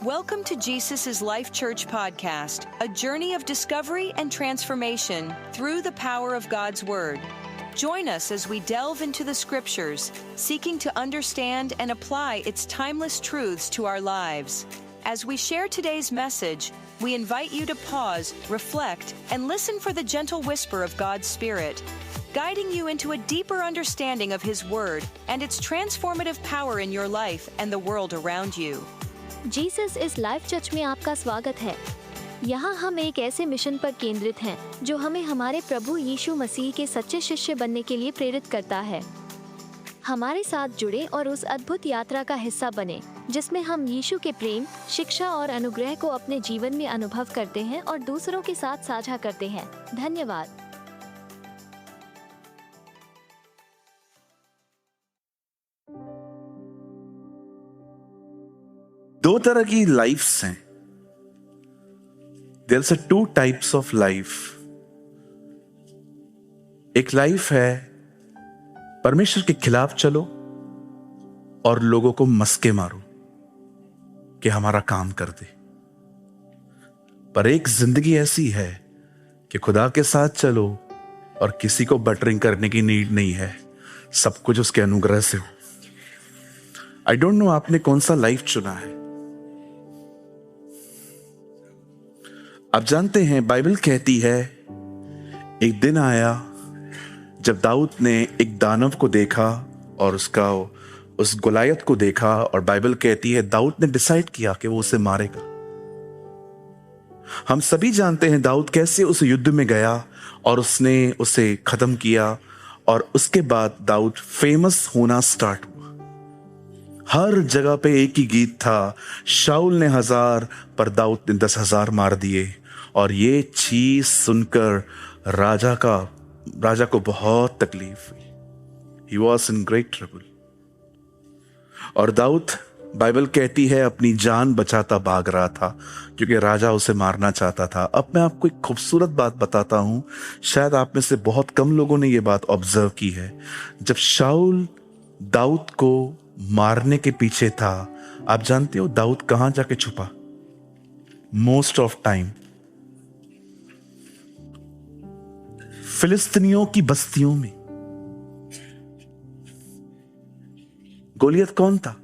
Welcome to Jesus' Life Church podcast, a journey of discovery and transformation through the power of God's Word. Join us as we delve into the Scriptures, seeking to understand and apply its timeless truths to our lives. As we share today's message, we invite you to pause, reflect, and listen for the gentle whisper of God's Spirit, guiding you into a deeper understanding of His Word and its transformative power in your life and the world around you. Jesus इस life church में आपका स्वागत है। यहाँ हम एक ऐसे mission पर केंद्रित हैं जो हमें हमारे प्रभु यीशु मसीह के सच्चे शिष्य बनने के लिए प्रेरित करता है। हमारे साथ जुड़े और उस अद्भुत यात्रा का हिस्सा बने जिसमें हम यीशु के प्रेम, शिक्षा और अनुग्रह को अपने जीवन में अनुभव करते हैं और दूसरों के साथ साझा करते हैं। धन्यवाद। दो तरह की लाइफ्स हैं। There are two types of life. एक लाइफ है परमेश्वर के खिलाफ चलो और लोगों को मस्के मारो कि हमारा काम कर दे। पर एक जिंदगी ऐसी है कि खुदा के साथ चलो और किसी को बटरिंग करने की नीड नहीं है, सब कुछ उसके अनुग्रह से हो। आई डोंट नो आपने कौन सा लाइफ चुना है। आप जानते हैं बाइबल कहती है एक दिन आया जब दाऊद ने एक दानव को देखा और उस गोलायत को देखा, और बाइबल कहती है दाऊद ने डिसाइड किया कि वो उसे मारेगा। हम सभी जानते हैं दाऊद कैसे उस युद्ध में गया और उसने उसे खत्म किया, और उसके बाद दाऊद फेमस होना स्टार्ट हुआ। हर जगह पे एक ही गीत था, शाऊल ने 1000 पर दाऊद ने 10,000 मार दिए। और ये चीज सुनकर राजा को बहुत तकलीफ हुई। He was in great trouble। और दाऊद, बाइबल कहती है, अपनी जान बचाता भाग रहा था क्योंकि राजा उसे मारना चाहता था। अब मैं आपको एक खूबसूरत बात बताता हूं, शायद आप में से बहुत कम लोगों ने यह बात ऑब्जर्व की है। जब शाऊल दाऊद को मारने के पीछे था, आप जानते हो दाऊद कहां जाके छुपा? मोस्ट ऑफ टाइम फिलिस्तीनियों की बस्तियों में। गोलियत कौन था?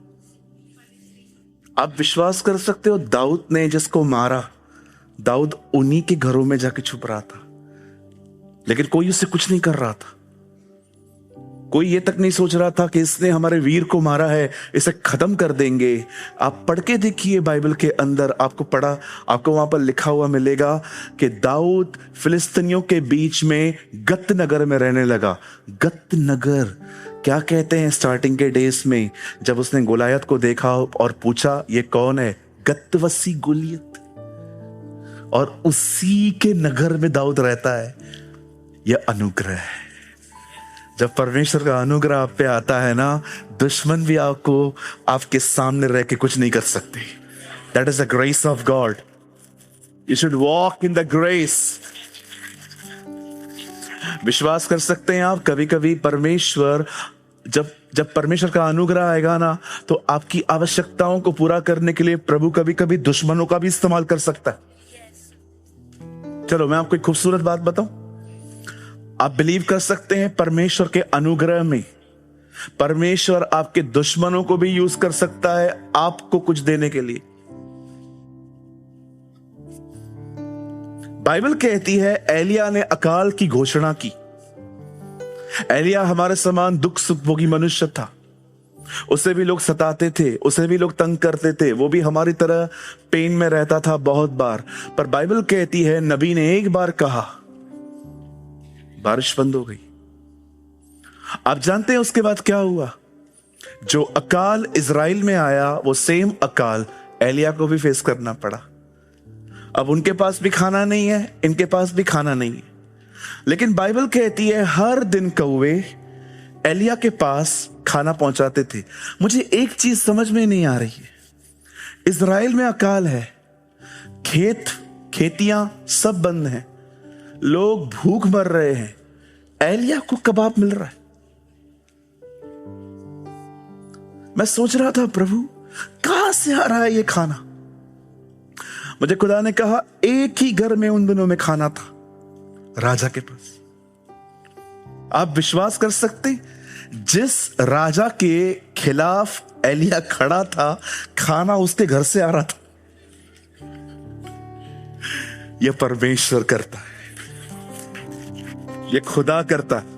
आप विश्वास कर सकते हो, दाऊद ने जिसको मारा, दाऊद उन्हीं के घरों में जाके छुप रहा था, लेकिन कोई उससे कुछ नहीं कर रहा था। कोई ये तक नहीं सोच रहा था कि इसने हमारे वीर को मारा है, इसे खत्म कर देंगे। आप पढ़ के देखिए बाइबल के अंदर, आपको वहां पर लिखा हुआ मिलेगा कि दाऊद फिलिस्तीनियों के बीच में गत नगर में रहने लगा। गत नगर क्या कहते हैं? स्टार्टिंग के डेज में जब उसने गोलायत को देखा और पूछा ये कौन है? गतवसी गोलियत। और उसी के नगर में दाऊद रहता है। यह अनुग्रह है। जब परमेश्वर का अनुग्रह आप पे आता है ना, दुश्मन भी आपके सामने रह के कुछ नहीं कर सकते। That is the grace of God. You should walk in the grace. विश्वास कर सकते हैं आप, कभी कभी परमेश्वर जब परमेश्वर का अनुग्रह आएगा ना, तो आपकी आवश्यकताओं को पूरा करने के लिए प्रभु कभी कभी दुश्मनों का भी इस्तेमाल कर सकता है। चलो मैं आपको एक खूबसूरत बात बताऊं। आप बिलीव कर सकते हैं परमेश्वर के अनुग्रह में परमेश्वर आपके दुश्मनों को भी यूज कर सकता है आपको कुछ देने के लिए। बाइबल कहती है एलिया ने अकाल की घोषणा की। एलिया हमारे समान दुख सुख भोगी मनुष्य था। उसे भी लोग सताते थे, उसे भी लोग तंग करते थे, वो भी हमारी तरह पेन में रहता था बहुत बार। पर बाइबल कहती है नबी ने एक बार कहा, बारिश बंद हो गई। आप जानते हैं उसके बाद क्या हुआ? जो अकाल इजराइल में आया, वो सेम अकाल एलिया को भी फेस करना पड़ा। अब उनके पास भी खाना नहीं है, इनके पास भी खाना नहीं है, लेकिन बाइबल कहती है हर दिन कौवे एलिया के पास खाना पहुंचाते थे। मुझे एक चीज समझ में नहीं आ रही है, इजराइल में अकाल है, खेतियां सब बंद हैं, लोग भूख मर रहे हैं, एलिया को कबाब मिल रहा है। मैं सोच रहा था प्रभु कहां से आ रहा है ये खाना? मुझे खुदा ने कहा एक ही घर में उन दिनों में खाना था, राजा के पास। आप विश्वास कर सकते, जिस राजा के खिलाफ एलिया खड़ा था, खाना उसके घर से आ रहा था। यह परमेश्वर करता है, यह खुदा करता है।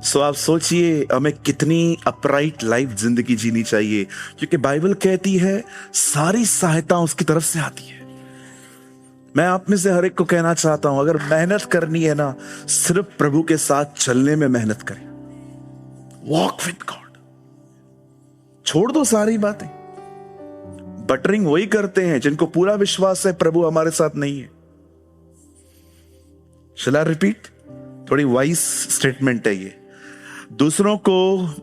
सो आप सोचिए हमें कितनी अपराइट लाइफ जिंदगी जीनी चाहिए, क्योंकि बाइबल कहती है सारी सहायता उसकी तरफ से आती है। मैं आप में से हर एक को कहना चाहता हूं, अगर मेहनत करनी है ना, सिर्फ प्रभु के साथ चलने में मेहनत करें। वॉक विद गॉड, छोड़ दो सारी बातें। बटरिंग वही करते हैं जिनको पूरा विश्वास है प्रभु हमारे साथ नहीं है। शैल आई रिपीट? थोड़ी वाइज स्टेटमेंट है ये। दूसरों को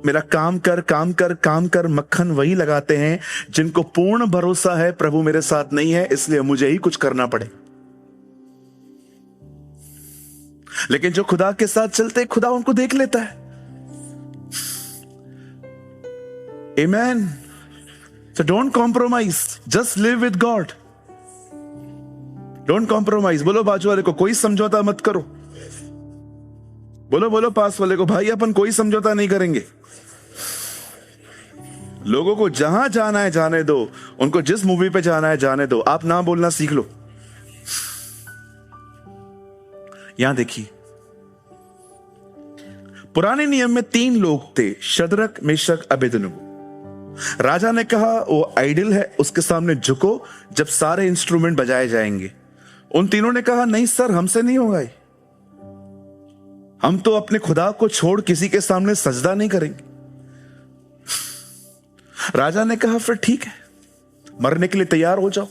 मेरा काम कर काम कर काम कर मक्खन वही लगाते हैं जिनको पूर्ण भरोसा है प्रभु मेरे साथ नहीं है, इसलिए मुझे ही कुछ करना पड़े। लेकिन जो खुदा के साथ चलते, खुदा उनको देख लेता है। आमेन। So don't compromise, just live with God. Don't compromise। बोलो बाजू वाले को, कोई समझौता मत करो। बोलो बोलो पास वाले को, भाई अपन कोई समझौता नहीं करेंगे। लोगों को जहां जाना है जाने दो, उनको जिस मूवी पे जाना है जाने दो, आप ना बोलना सीख लो। यहां देखिए, पुराने नियम में 3 लोग थे, शद्रक, मेशक, अबेदनगो। राजा ने कहा वो आइडल है, उसके सामने झुको जब सारे इंस्ट्रूमेंट बजाए जाएंगे। उन तीनों ने कहा नहीं सर, हमसे नहीं होगा, हम तो अपने खुदा को छोड़ किसी के सामने सजदा नहीं करेंगे। राजा ने कहा फिर ठीक है, मरने के लिए तैयार हो जाओ,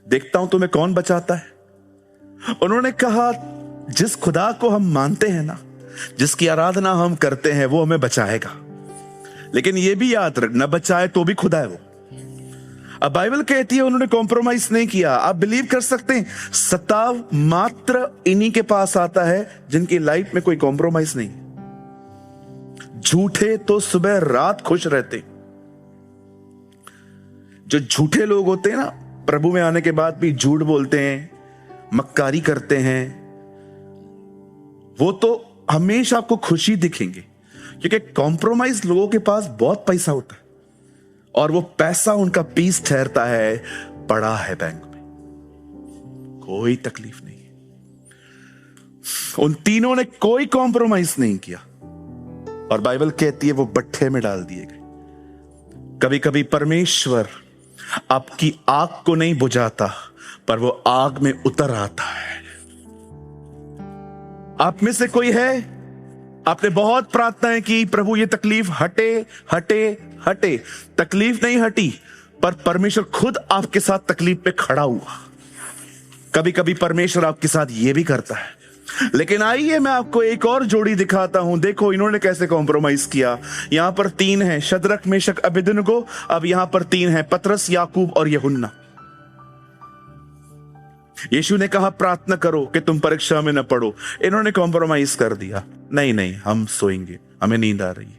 देखता हूं तुम्हें कौन बचाता है। उन्होंने कहा जिस खुदा को हम मानते हैं ना, जिसकी आराधना हम करते हैं, वो हमें बचाएगा। लेकिन यह भी याद रख, न बचाए तो भी खुदा है वो। अब बाइबल कहती है उन्होंने कॉम्प्रोमाइज नहीं किया। आप बिलीव कर सकते हैं, सताव मात्र इन्हीं के पास आता है जिनकी लाइफ में कोई कॉम्प्रोमाइज नहीं। झूठे तो सुबह रात खुश रहते। जो झूठे लोग होते हैं ना, प्रभु में आने के बाद भी झूठ बोलते हैं, मक्कारी करते हैं, वो तो हमेशा आपको खुशी दिखेंगे, क्योंकि कॉम्प्रोमाइज लोगों के पास बहुत पैसा होता है और वो पैसा उनका पीस ठहरता है, पड़ा है बैंक में, कोई तकलीफ नहीं है। उन तीनों ने कोई कॉम्प्रोमाइज नहीं किया और बाइबल कहती है वो भट्ठे में डाल दिए गए। कभी कभी परमेश्वर आपकी आग को नहीं बुझाता, पर वो आग में उतर आता है। आप में से कोई है, आपने बहुत प्रार्थनाएं की, प्रभु ये तकलीफ हटे हटे हटे, तकलीफ नहीं हटी, पर परमेश्वर खुद आपके साथ तकलीफ पे खड़ा हुआ। कभी कभी परमेश्वर आपके साथ ये भी करता है। लेकिन आइए मैं आपको एक और जोड़ी दिखाता हूं। देखो इन्होंने कैसे कॉम्प्रोमाइज किया। यहां पर 3 हैं, शद्रक, मेशक, अबेदनगो। अब यहां पर 3 हैं, पतरस, याकूब और यूहन्ना। यीशु ने कहा प्रार्थना करो कि तुम परीक्षा में न पड़ो। इन्होंने कॉम्प्रोमाइज कर दिया, नहीं नहीं हम सोएंगे, हमें नींद आ रही है।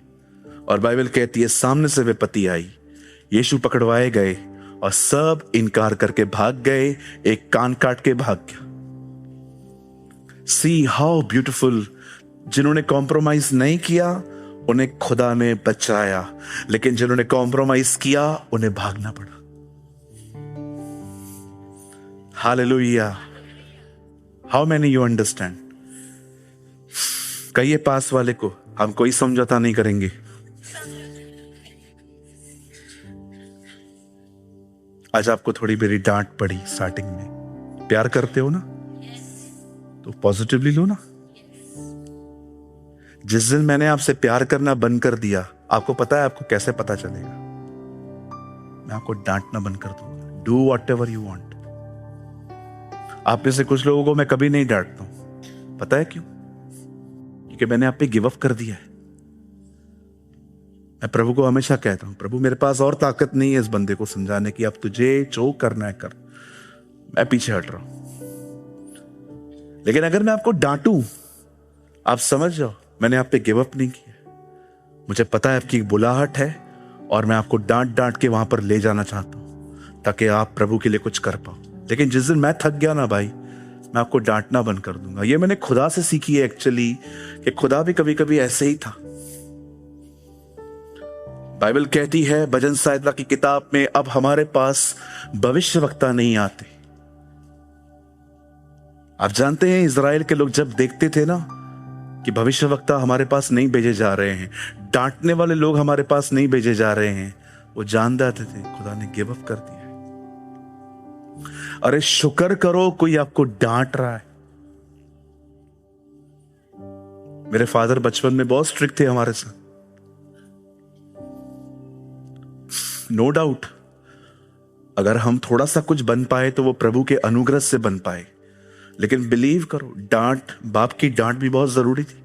और बाइबल कहती है सामने से विपत्ति आई, यीशु पकड़वाए गए और सब इनकार करके भाग गए, एक कान काट के भाग गया। See how beautiful. जिन्होंने कॉम्प्रोमाइज नहीं किया उन्हें खुदा ने बचाया, लेकिन जिन्होंने कॉम्प्रोमाइज किया उन्हें भागना पड़ा। Hallelujah. How many you understand? कहिए पास वाले को, हम कोई समझौता नहीं करेंगे। आज आपको थोड़ी मेरी डांट पड़ी स्टार्टिंग में। प्यार करते हो ना, तो पॉजिटिवली लो ना। जिस दिन मैंने आपसे प्यार करना बंद कर दिया, आपको पता है आपको कैसे पता चलेगा? मैं आपको डांटना बंद कर दूंगा। Do what ever you want. आप में से कुछ लोगों को मैं कभी नहीं डांटता हूं, पता है क्यों? क्योंकि मैंने आप पे गिव अप कर दिया है। मैं प्रभु को हमेशा कहता हूं, प्रभु मेरे पास और ताकत नहीं है इस बंदे को समझाने की, अब तुझे जो करना है कर, मैं पीछे हट रहा हूं। लेकिन अगर मैं आपको डांटूं, आप समझ जाओ मैंने आप पे गिव अप नहीं किया। मुझे पता है आपकी बुलाहट है और मैं आपको डांट डांट के वहां पर ले जाना चाहता हूं ताकि आप प्रभु के लिए कुछ कर पाओ। लेकिन जिस दिन मैं थक गया ना भाई, मैं आपको डांटना बंद कर दूंगा। ये मैंने खुदा से सीखी है एक्चुअली, कि खुदा भी कभी कभी ऐसे ही था। बाइबल कहती है भजन संहिता की किताब में, अब हमारे पास भविष्यवक्ता नहीं आते। आप जानते हैं इजराइल के लोग जब देखते थे ना कि भविष्यवक्ता हमारे पास नहीं भेजे जा रहे हैं, डांटने वाले लोग हमारे पास नहीं भेजे जा रहे हैं, वो जान जाते थे खुदा ने गिव अप कर दिया है। अरे शुक्र करो कोई आपको डांट रहा है। मेरे फादर बचपन में बहुत स्ट्रिक्ट थे हमारे साथ, नो डाउट। अगर हम थोड़ा सा कुछ बन पाए तो वो प्रभु के अनुग्रह से बन पाए। लेकिन बिलीव करो, डांट, बाप की डांट भी बहुत जरूरी थी।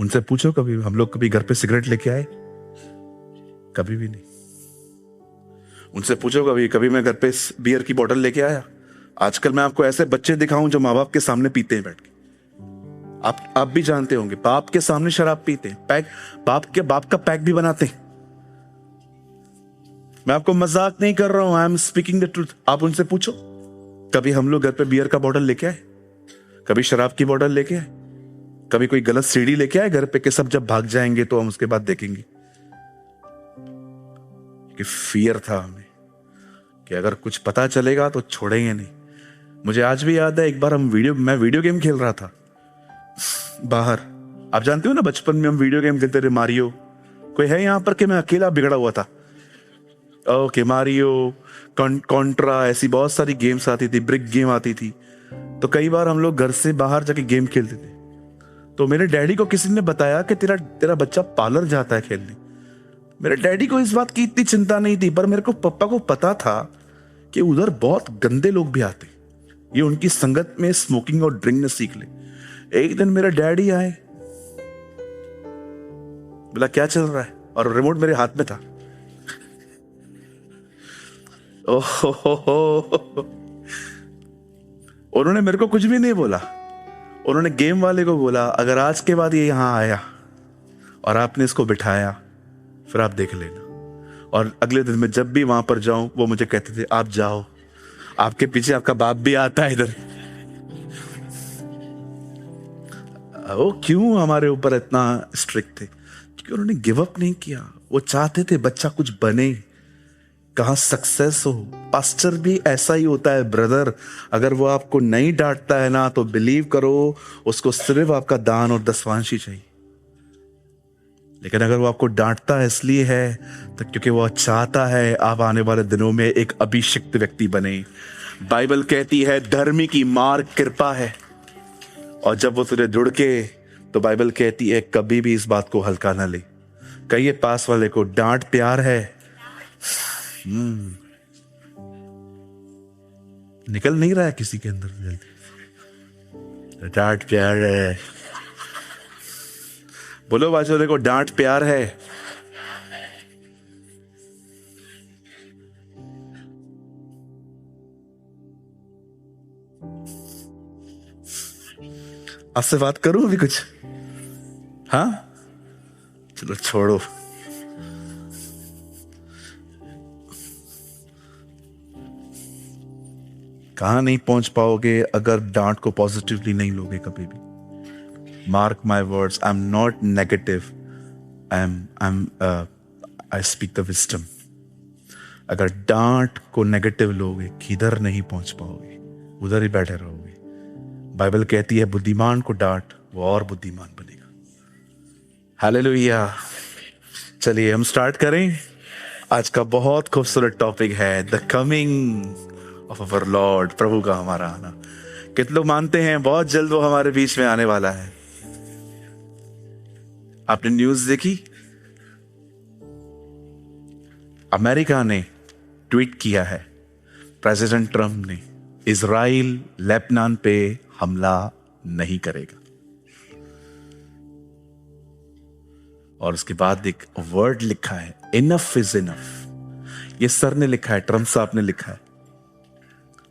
उनसे पूछो कभी हम लोग कभी घर पे सिगरेट लेके आए? कभी भी नहीं। उनसे पूछो कभी मैं घर पे बियर की बोतल लेके आया? आजकल मैं आपको ऐसे बच्चे दिखाऊं जो माँ बाप के सामने पीते हैं बैठ के। आप भी जानते होंगे, बाप के सामने शराब पीते हैं, पैक, बाप का पैक भी बनाते हैं। मैं आपको मजाक नहीं कर रहा हूं, I am speaking the truth. आप उनसे पूछो कभी हम लोग घर पे बियर का बोतल लेके आए? कभी शराब की बोतल लेके आए? कभी कोई गलत सीढ़ी लेके आए घर पे कि सब जब भाग जाएंगे तो हम उसके बाद देखेंगे? कि फियर था हमें कि अगर कुछ पता चलेगा तो छोड़ेंगे नहीं। मुझे आज भी याद है, एक बार मैं वीडियो गेम खेल रहा था बाहर। आप जानते हो ना बचपन में हम वीडियो गेम खेलते थे, मारियो। कोई है यहां पर कि मैं अकेला बिगड़ा हुआ था? ओके, मारियो, कॉन्ट्रा, ऐसी बहुत सारी गेम्स आती थी, ब्रिक गेम आती थी। तो कई बार हम लोग घर से बाहर जाके गेम खेलते थे। तो मेरे डैडी को किसी ने बताया कि तेरा बच्चा पार्लर जाता है खेलने। मेरे डैडी को इस बात की इतनी चिंता नहीं थी, पर मेरे को पापा को पता था कि उधर बहुत गंदे लोग भी आते, ये उनकी संगत में स्मोकिंग और ड्रिंक न सीख ले। एक दिन मेरे डैडी आए, बोला क्या चल रहा है, और रिमोट मेरे हाथ में था। ओहो, उन्होंने मेरे को कुछ भी नहीं बोला। उन्होंने गेम वाले को बोला, अगर आज के बाद ये यहां आया और आपने इसको बिठाया फिर आप देख लेना। और अगले दिन मैं जब भी वहां पर जाऊं वो मुझे कहते थे, आप जाओ, आपके पीछे आपका बाप भी आता है इधर। वो क्यों हमारे ऊपर इतना स्ट्रिक्ट थे? क्योंकि उन्होंने गिव अप नहीं किया। वो चाहते थे बच्चा कुछ बने, कहां सक्सेस हो। पास्टर भी ऐसा ही होता है ब्रदर। अगर वो आपको नहीं डांटता है ना तो बिलीव करो उसको सिर्फ आपका दान और दसवांश ही चाहिए। लेकिन अगर वो आपको डांटता है इसलिए है तो क्योंकि वो चाहता है आप आने वाले दिनों में एक अभिषिक्त व्यक्ति बने। बाइबल कहती है धर्मी की मार्ग कृपा है, और जब वो तुझे जुड़ के, तो बाइबल कहती है कभी भी इस बात को हल्का ना ले। कहिए पास वाले को, डांट प्यार है। निकल नहीं रहा है किसी के अंदर जल्दी। डांट प्यार है। बोलो बाजू को, डांट प्यार है। आपसे बात करूं अभी कुछ? हाँ, चलो छोड़ो। कहां नहीं पहुंच पाओगे अगर डांट को पॉजिटिवली नहीं लोगे कभी भी। Mark my words, I am not negative, I speak the wisdom. अगर डांट को नेगेटिव लोगे किधर नहीं पहुंच पाओगे, उधर ही बैठे रहोगे। बाइबल कहती है बुद्धिमान को डांट, वो और बुद्धिमान बनेगा। हालेलुया। चलिए हम स्टार्ट करें। आज का बहुत खूबसूरत टॉपिक है the coming of our Lord, प्रभु का हमारा आना। कितने लोग मानते हैं बहुत जल्द वो हमारे बीच में आने वाला है? आपने न्यूज देखी? अमेरिका ने ट्वीट किया है, प्रेसिडेंट ट्रंप ने, इजराइल लेबनान पे हमला नहीं करेगा। और उसके बाद एक वर्ड लिखा है, इनफ इज इनफ। ये सर ने लिखा है, ट्रंप साहब ने लिखा है।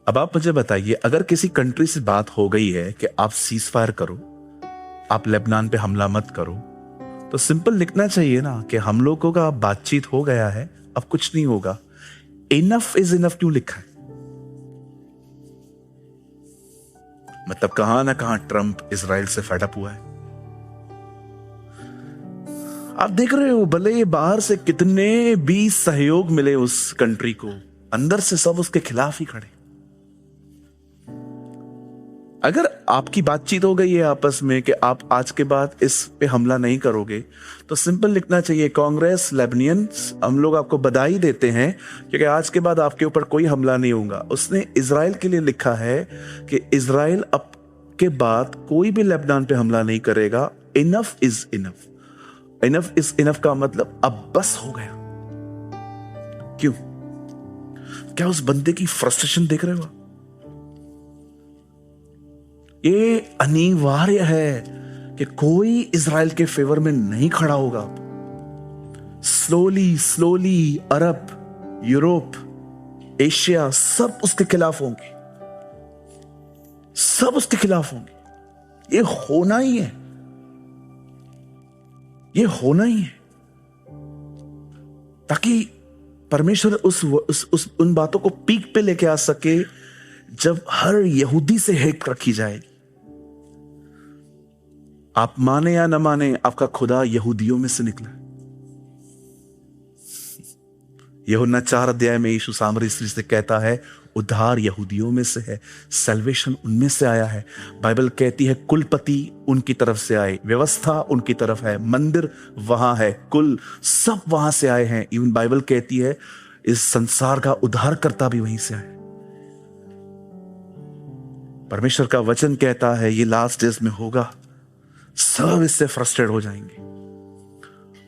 अब आप मुझे बताइए, अगर किसी कंट्री से बात हो गई है कि आप सीज फायर करो, आप लेबनान पे हमला मत करो, तो सिंपल लिखना चाहिए ना कि हम लोगों का बातचीत हो गया है, अब कुछ नहीं होगा। इनफ इज इनफ क्यों लिखा है? मतलब कहां ना कहां ट्रंप इजराइल से फेड अप हुआ है। आप देख रहे हो, भले ये बाहर से कितने भी सहयोग मिले उस कंट्री को, अंदर से सब उसके खिलाफ ही खड़े। अगर आपकी बातचीत हो गई है आपस में कि आप आज के बाद इस पे हमला नहीं करोगे, तो सिंपल लिखना चाहिए, कांग्रेस लेबनियंस, हम लोग आपको बधाई देते हैं क्योंकि आज के बाद आपके ऊपर कोई हमला नहीं होगा। उसने इजराइल के लिए लिखा है कि इजराइल अब के बाद कोई भी लेबनान पे हमला नहीं करेगा। Enough is enough. Enough is enough का मतलब अब बस हो गया। क्यों? क्या उस बंदे की फ्रस्ट्रेशन देख रहे हो? ये अनिवार्य है कि कोई इजराइल के फेवर में नहीं खड़ा होगा। स्लोली स्लोली अरब, यूरोप, एशिया सब उसके खिलाफ होंगे, सब उसके खिलाफ होंगे। ये होना ही है, ये होना ही है, ताकि परमेश्वर उन बातों को पीक पे लेके आ सके जब हर यहूदी से हेट रखी जाएगी। आप माने या न माने, आपका खुदा यहूदियों में से निकला। यूहन्ना 4 अध्याय में यीशु सामरी स्त्री से कहता है, उद्धार यहूदियों में से है, सैल्वेशन उनमें से आया है। बाइबल कहती है कुलपति उनकी तरफ से आए, व्यवस्था उनकी तरफ है, मंदिर वहां है, कुल सब वहां से आए हैं। इवन बाइबल कहती है इस संसार का उद्धारकर्ता भी वहीं से आए। परमेश्वर का वचन कहता है ये लास्ट डेज में होगा, सब इससे फ्रस्ट्रेट हो जाएंगे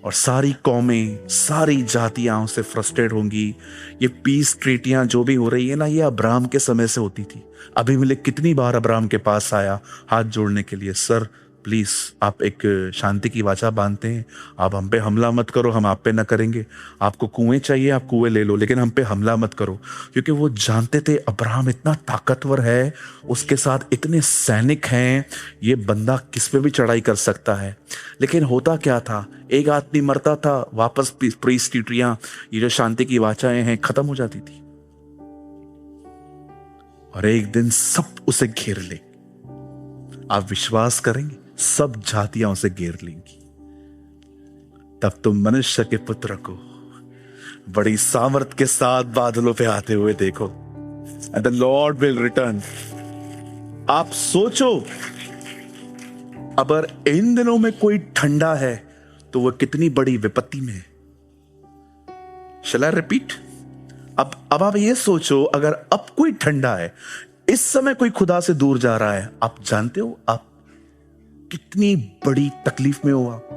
और सारी कौमें, सारी जातियां उससे फ्रस्ट्रेट होंगी। ये पीस ट्रीटियां जो भी हो रही है ना, ये अब्राहम के समय से होती थी। अबीमेलेक कितनी बार अब्राहम के पास आया हाथ जोड़ने के लिए, सर प्लीज आप एक शांति की वाचा बांधते हैं, आप हम पे हमला मत करो, हम आप पे ना करेंगे। आपको कुएं चाहिए, आप कुएं ले लो, लेकिन हम पे हमला मत करो। क्योंकि वो जानते थे अब्राहम इतना ताकतवर है, उसके साथ इतने सैनिक हैं, ये बंदा किस पे भी चढ़ाई कर सकता है। लेकिन होता क्या था, एक आदमी मरता था, वापस प्रीस्ट ट्रीटियां, ये जो शांति की वाचाएं हैं, खत्म हो जाती थी और एक दिन सब उसे घेर ले। आप विश्वास करेंगे, सब जातियां उसे घेर लेंगी। तब तुम मनुष्य के पुत्र को बड़ी सामर्थ के साथ बादलों पे आते हुए देखो, and the Lord will return. आप सोचो, अगर इन दिनों में कोई ठंडा है तो वह कितनी बड़ी विपत्ति में है। शैल आई रिपीट? अब आप ये सोचो, अगर अब कोई ठंडा है, इस समय कोई खुदा से दूर जा रहा है, आप जानते हो आप कितनी बड़ी तकलीफ में हो आप,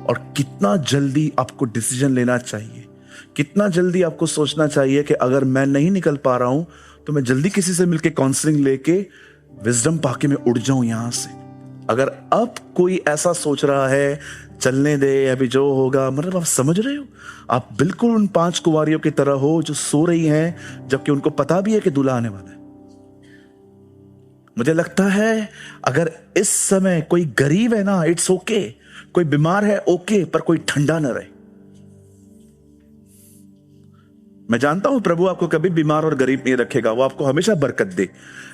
और कितना जल्दी आपको डिसीजन लेना चाहिए, कितना जल्दी आपको सोचना चाहिए कि अगर मैं नहीं निकल पा रहा हूं तो मैं जल्दी किसी से मिलके काउंसलिंग लेके विजडम पाके मैं उड़ जाऊं यहां से। अगर अब कोई ऐसा सोच रहा है चलने दे, अभी जो होगा, मतलब आप समझ रहे हो, आप बिल्कुल उन 5 कुंवारियों की तरह हो जो सो रही हैं जबकि उनको पता भी है कि दूल्हा आने वाला है। मुझे लगता है अगर इस समय कोई गरीब है ना, इट्स ओके, कोई बीमार है ओके, पर कोई ठंडा ना रहे। मैं जानता हूं प्रभु आपको कभी बीमार और गरीब नहीं रखेगा, वो आपको हमेशा बरकत दे।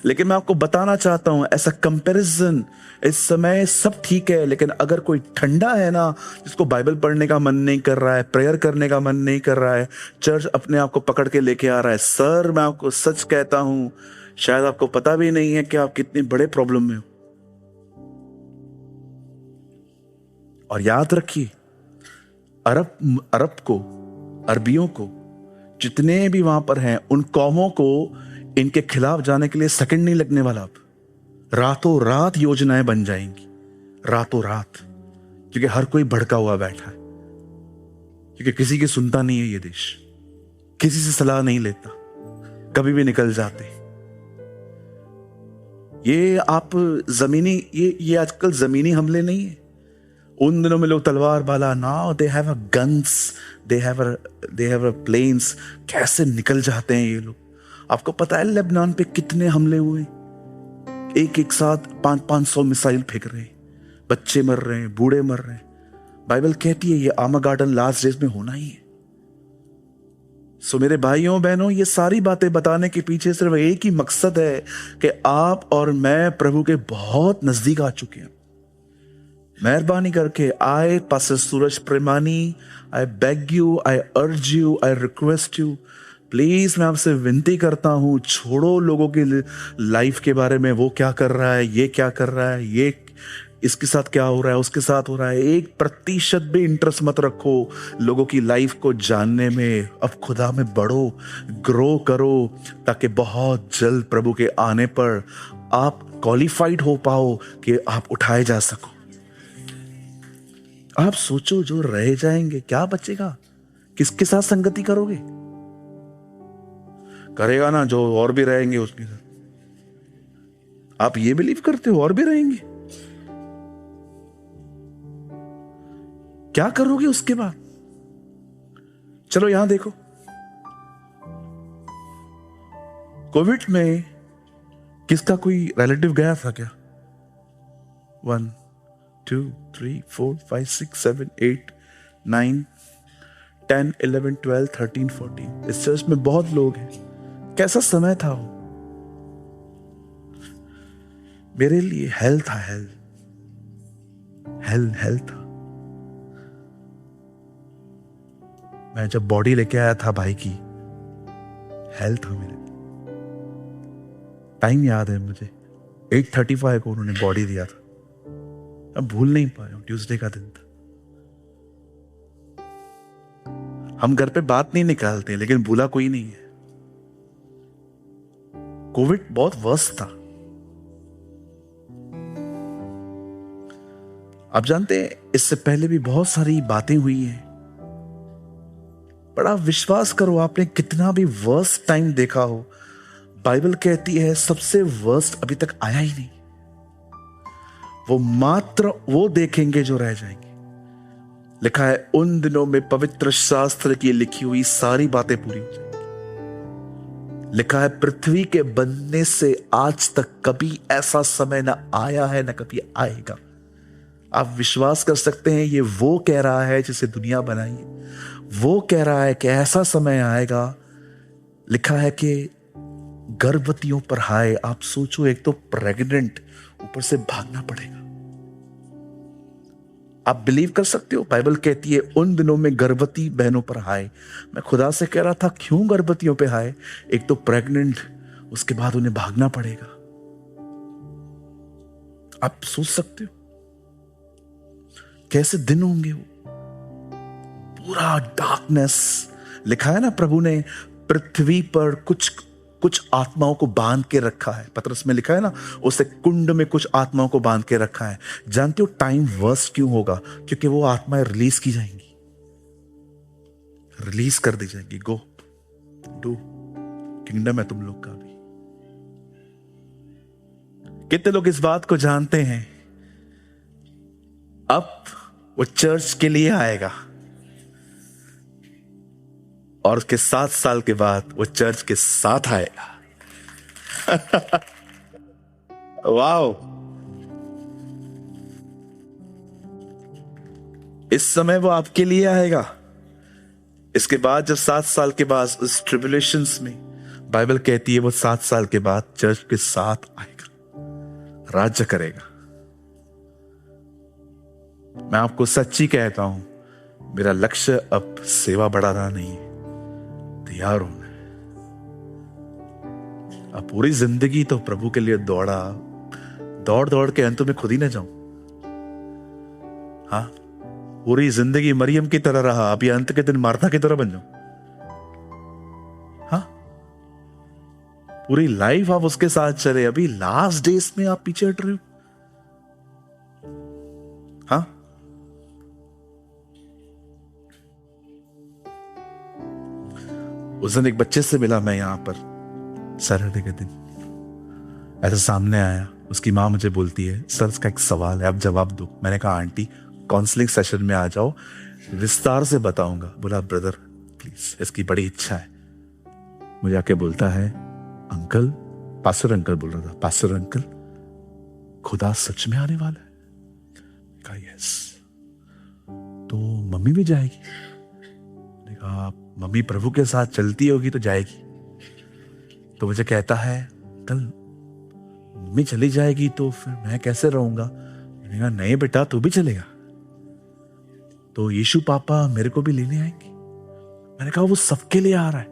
लेकिन मैं आपको बताना चाहता हूं, ऐसा कंपैरिजन, इस समय सब ठीक है, लेकिन अगर कोई ठंडा है ना, जिसको बाइबल पढ़ने का मन नहीं कर रहा है, प्रेयर करने का मन नहीं कर रहा है, चर्च अपने आप को पकड़ के लेके आ रहा है, सर मैं आपको सच कहता हूं, शायद आपको पता भी नहीं है कि आप कितने बड़े प्रॉब्लम में हो। और याद रखिए, अरब को, अरबियों को, जितने भी वहां पर हैं, उन कौमों को इनके खिलाफ जाने के लिए सेकंड नहीं लगने वाला। अब रातों रात योजनाएं बन जाएंगी, रातों रात, क्योंकि हर कोई भड़का हुआ बैठा है, क्योंकि किसी की सुनता नहीं है ये देश, किसी से सलाह नहीं लेता, कभी भी निकल जाते। ये आप जमीनी, ये आजकल जमीनी हमले नहीं है। उन दिनों में लोग तलवार बाला, now they have a guns, they have a planes. कैसे निकल जाते हैं ये लोग। आपको पता है लेबनान पे कितने हमले हुए, एक साथ 500 मिसाइल फेंक रहे हैं, बच्चे मर रहे हैं, बूढ़े मर रहे हैं। बाइबल कहती है ये आर्मागेडन लास्ट डेज में होना ही है। सो मेरे भाइयों बहनों, ये सारी बातें बताने के पीछे सिर्फ एक ही मकसद है कि आप और मैं प्रभु के बहुत नजदीक आ चुके हैं। मेहरबानी करके आए pastor Suraj Premani, I beg you, I urge you, I request you, please मैं आपसे विनती करता हूं, छोड़ो लोगों की लाइफ के बारे में, वो क्या कर रहा है, ये क्या कर रहा है, ये इसके साथ क्या हो रहा है, उसके साथ हो रहा है। 1% भी इंटरेस्ट मत रखो लोगों की लाइफ को जानने में। अब खुदा में बढ़ो, ग्रो करो, ताकि बहुत जल्द प्रभु के आने पर आप क्वालिफाइड हो पाओ कि आप उठाए जा सको। आप सोचो, जो रह जाएंगे क्या बचेगा? किसके साथ संगति करोगे? करेगा ना जो और भी रहेंगे उसके साथ। आप ये बिलीव करते हो और भी रहेंगे? क्या करोगे उसके बाद? चलो यहां देखो, कोविड में किसका कोई रिलेटिव गया था क्या? 1 2 3 4 5 6 7 8 9 10 11 12 13 14। इस चर्च में बहुत लोग हैं। कैसा समय था वो? मेरे लिए हेल था, हेल था। मैं जब बॉडी लेके आया था भाई की, हेल था मेरे। टाइम याद है मुझे, 8:35 को उन्होंने बॉडी दिया था। अब भूल नहीं पाया, ट्यूसडे का दिन था। हम घर पे बात नहीं निकालते, लेकिन भूला कोई नहीं है। कोविड बहुत वर्स्ट था। आप जानते हैं, इससे पहले भी बहुत सारी बातें हुई हैं। बड़ा विश्वास करो, आपने कितना भी वर्स्ट टाइम देखा हो, बाइबल कहती है सबसे वर्स्ट अभी तक आया ही नहीं। वो मात्र वो देखेंगे जो रह जाएंगे। लिखा है उन दिनों में पवित्र शास्त्र की लिखी हुई सारी बातें पूरी हो जाएंगी। लिखा है पृथ्वी के बनने से आज तक कभी ऐसा समय ना आया है, ना कभी आएगा। आप विश्वास कर सकते हैं, ये वो कह रहा है जिसे दुनिया बनाई है। वो कह रहा है कि ऐसा समय आएगा। लिखा है कि गर्भवतियों पर हाय। आप सोचो, एक तो प्रेग्नेंट, ऊपर से भागना पड़ेगा। आप बिलीव कर सकते हो? बाइबल कहती है उन दिनों में गर्भवती बहनों पर हाय। मैं खुदा से कह रहा था, क्यों गर्भवतियों पे हाय? एक तो प्रेग्नेंट, उसके बाद उन्हें भागना पड़ेगा। आप सोच सकते हो कैसे दिन होंगे वो? पूरा डार्कनेस। लिखा है ना, प्रभु ने पृथ्वी पर कुछ आत्माओं को बांध के रखा है। पतरस में लिखा है ना, उसे कुंड में कुछ आत्माओं को बांध के रखा है। जानते हो टाइम वर्स्ट क्यों होगा? क्योंकि वो आत्माएं रिलीज की जाएंगी, रिलीज कर दी जाएंगी। गो डू, किंगडम है तुम लोग का भी। कितने लोग इस बात को जानते हैं? अब वो चर्च के लिए आएगा और उसके 7 साल के बाद वो चर्च के साथ आएगा। वाओ! इस समय वो आपके लिए आएगा। इसके बाद जब 7 साल के बाद उस ट्रिब्यूलेशंस में, बाइबल कहती है वो 7 साल के बाद चर्च के साथ आएगा, राज्य करेगा। मैं आपको सच्ची कहता हूं, मेरा लक्ष्य अब सेवा बढ़ाना नहीं है, तैयार होना है। अब पूरी जिंदगी तो प्रभु के लिए दौड़ दौड़ के अंत में खुद ही ना जाऊं। हाँ, पूरी जिंदगी मरियम की तरह रहा, अभी अंत के दिन मार्था की तरह बन जाऊं। हाँ, पूरी लाइफ आप उसके साथ चले, अभी लास्ट डेज में आप पीछे हट रहे हो। हाँ, उस दिन एक बच्चे से मिला मैं यहां पर, सैटरडे के दिन। ऐसे सामने आया, उसकी माँ मुझे बोलती है, सर इसका एक सवाल है, आप जवाब दो। मैंने कहा आंटी काउंसलिंग सेशन में आ जाओ, विस्तार से बताऊंगा। बोला ब्रदर प्लीज, इसकी बड़ी इच्छा है। मुझे आके बोलता है, अंकल, पास्टर अंकल बोल रहा था, पास्टर अंकल खुदा सच में आने वाला है? कहा यस। तो मम्मी भी जाएगी? कहा मम्मी प्रभु के साथ चलती होगी तो जाएगी। तो मुझे कहता है कल मम्मी चली जाएगी तो फिर मैं कैसे रहूंगा। मैंने कहा नहीं बेटा तू भी चलेगा। तो यीशु पापा मेरे को भी लेने आएंगे। मैंने कहा वो सबके लिए आ रहा है,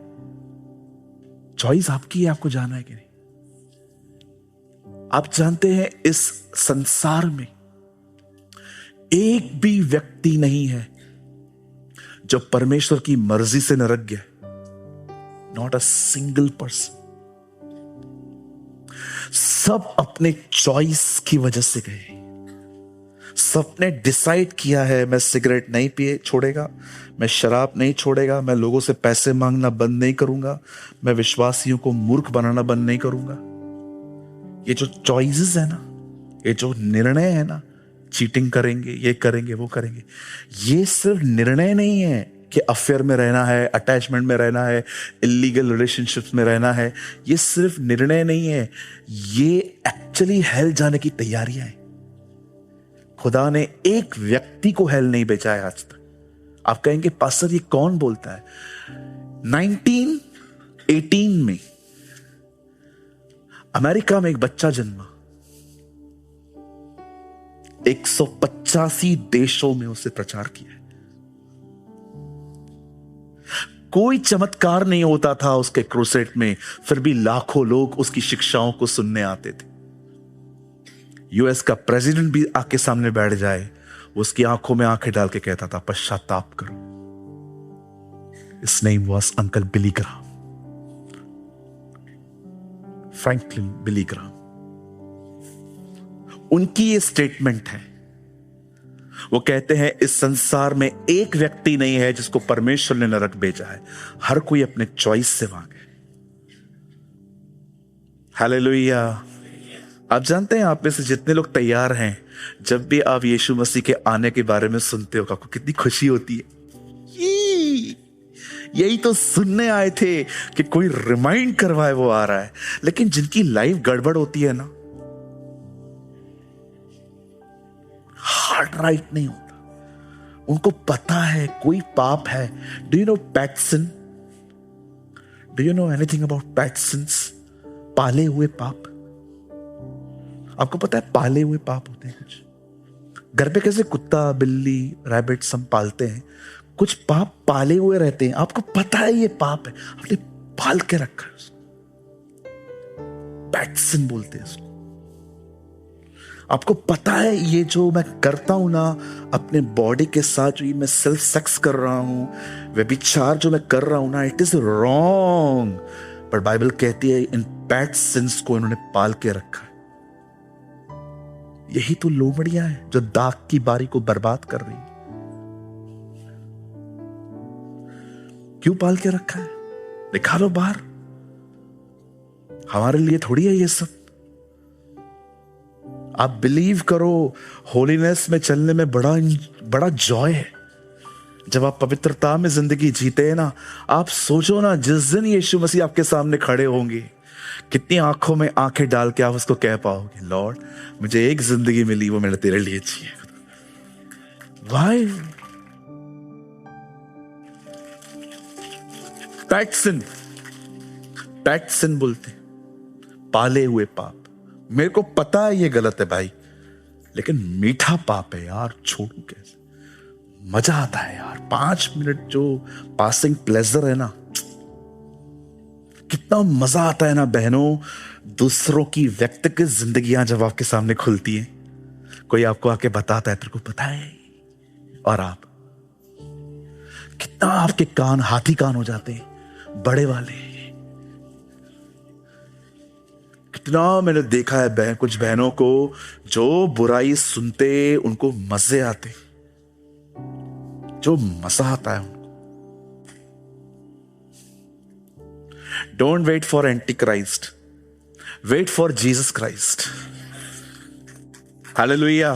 चॉइस आपकी है आपको जाना है कि नहीं। आप जानते हैं इस संसार में एक भी व्यक्ति नहीं है जो परमेश्वर की मर्जी से नरक गया। Not a single person. सब अपने चॉइस की वजह से गए। सबने डिसाइड किया है मैं सिगरेट नहीं पिए छोड़ेगा, मैं शराब नहीं छोड़ेगा, मैं लोगों से पैसे मांगना बंद नहीं करूंगा, मैं विश्वासियों को मूर्ख बनाना बंद नहीं करूंगा। ये जो चॉइसेस है ना, ये जो निर्णय है ना, चीटिंग करेंगे, ये करेंगे, वो करेंगे, ये सिर्फ निर्णय नहीं है कि अफेयर में रहना है, अटैचमेंट में रहना है, इलीगल रिलेशनशिप्स में रहना है। ये सिर्फ निर्णय नहीं है, ये एक्चुअली हेल जाने की तैयारियां हैं। खुदा ने एक व्यक्ति को हेल नहीं बेचा है आज तक। आप कहेंगे पास्टर ये कौन बोलता है। 1918 में अमेरिका में एक बच्चा जन्मा, 185 देशों में उसे प्रचार किया। कोई चमत्कार नहीं होता था उसके क्रूसेड में, फिर भी लाखों लोग उसकी शिक्षाओं को सुनने आते थे। यूएस का प्रेसिडेंट भी आके सामने बैठ जाए, उसकी आंखों में आंखें डाल के कहता था पश्चाताप करो। His name was uncle Billy Graham, Franklin Billy Graham. उनकी ये स्टेटमेंट है, वो कहते हैं इस संसार में एक व्यक्ति नहीं है जिसको परमेश्वर ने नरक भेजा है, हर कोई अपने चॉइस से वहां गए। हालेलुया। आप जानते हैं आप में से जितने लोग तैयार हैं, जब भी आप यीशु मसीह के आने के बारे में सुनते हो आपको कितनी खुशी होती है। यही तो सुनने आए थे कि कोई रिमाइंड करवाए वो आ रहा है। लेकिन जिनकी लाइफ गड़बड़ होती है ना, हार्ट राइट नहीं होता, उनको पता है कोई पाप है। Do you know pet sin? Do you know anything about pet sins? पाले हुए पाप। आपको पता है पाले हुए पाप होते हैं कुछ। घर पे कैसे कुत्ता बिल्ली रैबिट सब पालते हैं, कुछ पाप पाले हुए रहते हैं। आपको पता है ये पाप है, आपने पाल के रखा है उसको, पैटसन बोलते हैं उसको। आपको पता है ये जो मैं करता हूं ना अपने बॉडी के साथ, जो ये मैं सेल्फ सेक्स कर रहा हूं, व्यभिचार जो मैं कर रहा हूं ना, इट इज रॉन्ग। पर बाइबल कहती है इन पैटसन्स को इन्होंने पाल के रखा है। यही तो लोमड़ियां हैं जो दाग की बारी को बर्बाद कर रही। क्यों पाल के रखा है? निकालो बाहर। हमारे लिए थोड़ी है ये सब। आप बिलीव करो, होलीनेस में चलने में बड़ा जॉय है। जब आप पवित्रता में जिंदगी जीते हैं ना, आप सोचो ना जिस दिन यीशु मसीह आपके सामने खड़े होंगे, कितनी आंखों में आंखें डाल के आप उसको कह पाओगे, लॉर्ड मुझे एक जिंदगी मिली, वो मैंने तेरे लिए चाहिए। वाई? पैटसन बोलते, पाले हुए पाप। मेरे को पता है ये गलत है भाई, लेकिन मीठा पाप है यार, छोड़ू कैसे? मजा आता है यार, 5 मिनट जो पासिंग प्लेजर है ना, कितना मजा आता है ना बहनों। दूसरों की व्यक्तिगत जिंदगियां जब आपके सामने खुलती हैं, कोई आपको आके बताता है तेरे को पता है, और आप कितना आपके कान हाथी कान हो जाते हैं, बड़े वाले। कितना मैंने देखा है कुछ बहनों को जो बुराई सुनते उनको मजे आते, जो मजा आता है उनको। Don't wait for antichrist, wait for Jesus Christ. Hallelujah.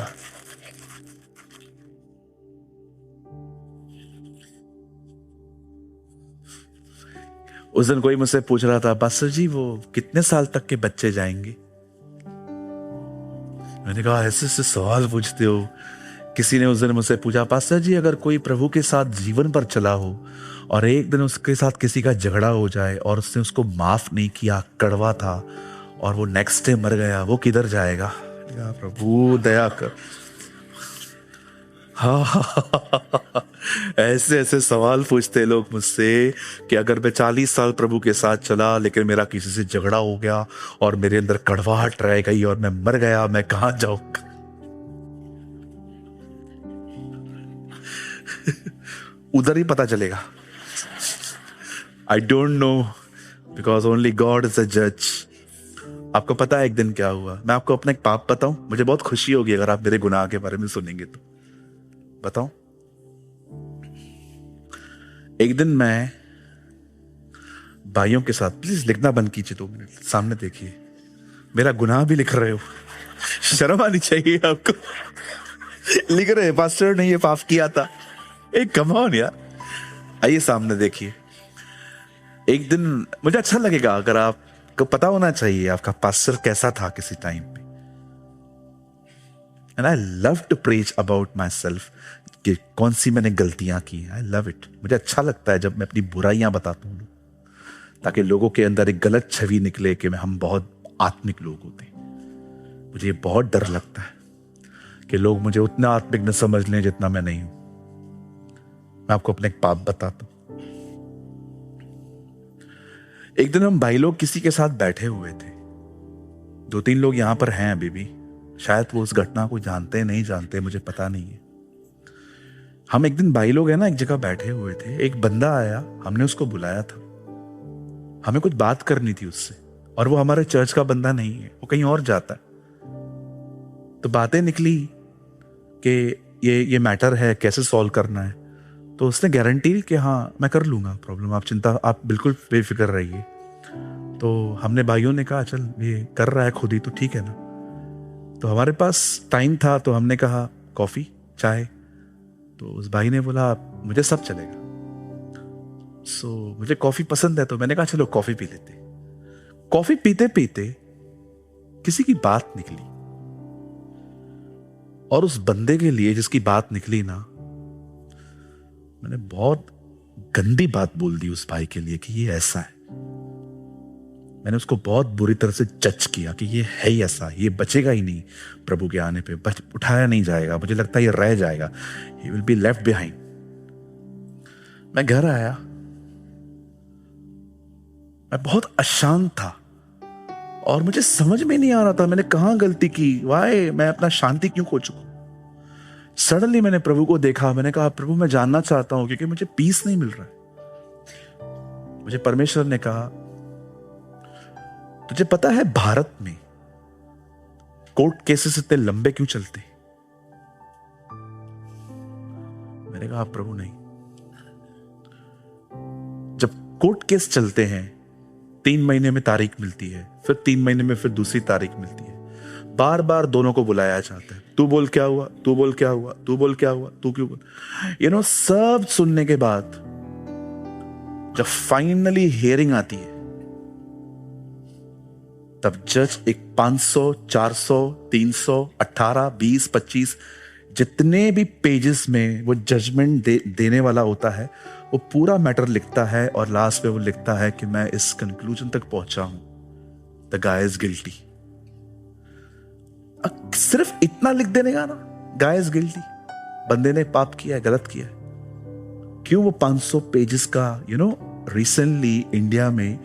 उस दिन कोई मुझसे पूछ रहा था, पास्टर जी वो कितने साल तक के बच्चे जाएंगे? मैंने कहा ऐसे सवाल पूछते हो, किसी ने उस दिन मुझसे पूछा, पास्टर जी अगर कोई प्रभु के साथ जीवन पर चला हो और एक दिन उसके साथ किसी का झगड़ा हो जाए और उसने उसको माफ नहीं किया, कड़वा था, और वो नेक्स्ट डे मर गया, वो किधर जाएगा? या प्रभु दया कर। हाँ, ऐसे ऐसे सवाल पूछते लोग मुझसे कि अगर मैं 40 साल प्रभु के साथ चला लेकिन मेरा किसी से झगड़ा हो गया और मेरे अंदर कड़वाहट रह गई और मैं मर गया, मैं कहां जाऊंगा? उधर ही पता चलेगा। आई don't no, because only God is a जज। आपको पता है एक दिन क्या हुआ? मैं आपको अपना एक पाप बताऊं? मुझे बहुत खुशी होगी अगर आप मेरे गुनाह के बारे में सुनेंगे तो। बताऊं? एक दिन मैं भाइयों के साथ, प्लीज लिखना बंद कीजिए 2 मिनट, सामने देखिए, मेरा गुनाह भी लिख रहे हो, शर्म आनी चाहिए आपको। लिख रहे हैं पास्टर ने ये पाप किया था, एक कम ऑन यार। आइए सामने देखिए। एक दिन मुझे अच्छा लगेगा अगर आपको पता होना चाहिए आपका पास्टर कैसा था किसी टाइम पे। And I love to preach about myself कि कौन सी मैंने गलतियां की। I love it. मुझे अच्छा लगता है जब मैं अपनी बुराइयां बताता हूं, ताकि लोगों के अंदर एक गलत छवि निकले कि हम बहुत आत्मिक लोग होते हैं। मुझे बहुत डर लगता है कि लोग मुझे उतना आत्मिक न समझ लें जितना मैं नहीं हूं। मैं आपको अपने एक पाप बताता हूं। एक दिन हम भाई लोग किसी के साथ बैठे हुए थे, 2-3 लोग यहां पर हैं अभी भी, शायद वो उस घटना को जानते नहीं जानते, मुझे पता नहीं है। हम एक दिन भाई लोग है ना एक जगह बैठे हुए थे, एक बंदा आया, हमने उसको बुलाया था, हमें कुछ बात करनी थी उससे, और वो हमारे चर्च का बंदा नहीं है, वो कहीं और जाता है। तो बातें निकली कि ये मैटर है, कैसे सॉल्व करना है। तो उसने गारंटी दी कि हाँ मैं कर लूंगा प्रॉब्लम, आप बिल्कुल बेफिक्र रहिए। तो हमने भाइयों ने कहा चल ये कर रहा है खुद ही तो ठीक है ना। तो हमारे पास टाइम था तो हमने कहा कॉफी चाय। तो उस भाई ने बोला मुझे सब चलेगा। मुझे कॉफी पसंद है, तो मैंने कहा चलो कॉफी पी लेते। कॉफी पीते पीते किसी की बात निकली, और उस बंदे के लिए जिसकी बात निकली ना, मैंने बहुत गंदी बात बोल दी उस भाई के लिए कि ये ऐसा है। मैंने उसको बहुत बुरी तरह से जज किया कि ये है ही ऐसा, ये बचेगा ही नहीं प्रभु के आने पे, उठाया नहीं जाएगा, मुझे लगता है ये रह जाएगा, he will be left behind। मैं घर आया, मैं बहुत अशांत था और मुझे समझ में नहीं आ रहा था मैंने कहां गलती की, वाई मैं अपना शांति क्यों खो चुका। सडनली मैंने प्रभु को देखा, मैंने कहा प्रभु मैं जानना चाहता हूं क्योंकि मुझे पीस नहीं मिल रहा है। मुझे परमेश्वर ने कहा तुझे पता है भारत में कोर्ट केसेस इतने लंबे क्यों चलते? मैंने कहा प्रभु नहीं। जब कोर्ट केस चलते हैं 3 महीने में तारीख मिलती है, फिर 3 महीने में फिर दूसरी तारीख मिलती है, बार बार दोनों को बुलाया जाता है, तू बोल क्या हुआ, तू बोल क्या हुआ, तू बोल क्या हुआ, तू क्यों बोल, सब सुनने के बाद जब फाइनली हियरिंग आती है, तब जज एक 500, 400, 300, 18, 20, 25 जितने भी पेजेस में वो जजमेंट देने वाला होता है, वो पूरा मैटर लिखता है और लास्ट में वो लिखता है कि मैं इस कंक्लूजन तक पहुंचा हूं, द गाय इज गिल्टी। सिर्फ इतना लिख देने का ना, गाय इज गिल्टी, बंदे ने पाप किया है, गलत किया है। क्यों वो 500 पेजेस का रिसेंटली इंडिया में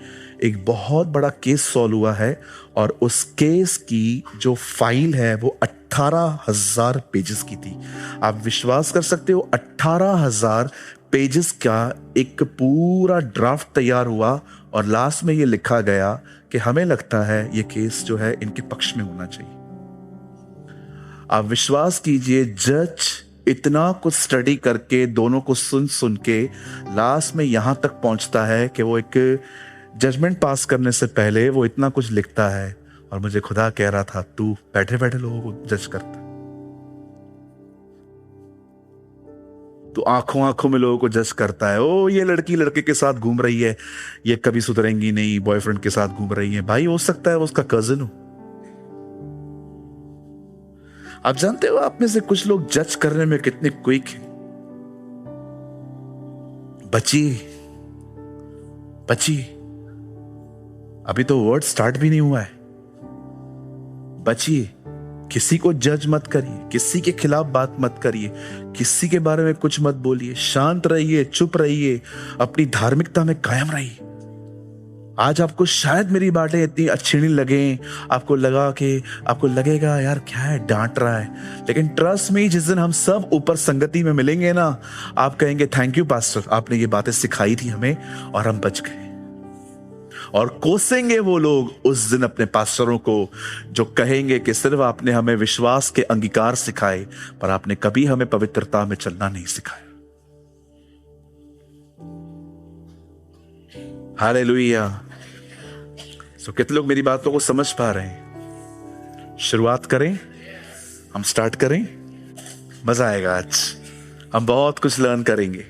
एक बहुत बड़ा केस सॉल्व हुआ है, और उस केस की जो फाइल है वो 18,000 पेजेस की थी। आप विश्वास कर सकते हो 18,000 पेजेस का एक पूरा ड्राफ्ट तैयार हुआ, और लास्ट में ये लिखा गया कि हमें लगता है ये केस जो है इनके पक्ष में होना चाहिए। आप विश्वास कीजिए, जज इतना कुछ स्टडी करके दोनों को सुन सुन के लास्ट में यहां तक पहुंचता है कि वो एक जजमेंट पास करने से पहले वो इतना कुछ लिखता है। और मुझे खुदा कह रहा था तू बैठे बैठे लोगों को जज करता, तू आंखों आंखों में लोगों को जज करता है। ओ ये लड़की लड़के के साथ घूम रही है, ये कभी सुधरेंगी नहीं, बॉयफ्रेंड के साथ घूम रही है। भाई हो सकता है वो उसका कजिन हो, आप जानते हो आप में से कुछ लोग जज करने में कितने क्विक हैं। बचिए, बचिए, अभी तो वर्ड स्टार्ट भी नहीं हुआ है। बचिए, किसी को जज मत करिए, किसी के खिलाफ बात मत करिए, किसी के बारे में कुछ मत बोलिए। शांत रहिए, चुप रहिए, अपनी धार्मिकता में कायम रहिए। आज आपको शायद मेरी बातें इतनी अच्छी नहीं लगे, आपको लगेगा यार क्या है, डांट रहा है, लेकिन ट्रस्ट मी, जिस दिन हम सब ऊपर संगति में मिलेंगे ना, आप कहेंगे थैंक यू पास्टर, आपने ये बातें सिखाई थी हमें और हम बच गए। और कोसेंगे वो लोग उस दिन अपने पास्टरों को जो कहेंगे कि सिर्फ आपने हमें विश्वास के अंगीकार सिखाए, पर आपने कभी हमें पवित्रता में चलना नहीं सिखाया। हालेलुया। सो कितने लोग मेरी बातों को समझ पा रहे हैं? शुरुआत करें, हम स्टार्ट करें। मजा आएगा आज, हम बहुत कुछ लर्न करेंगे।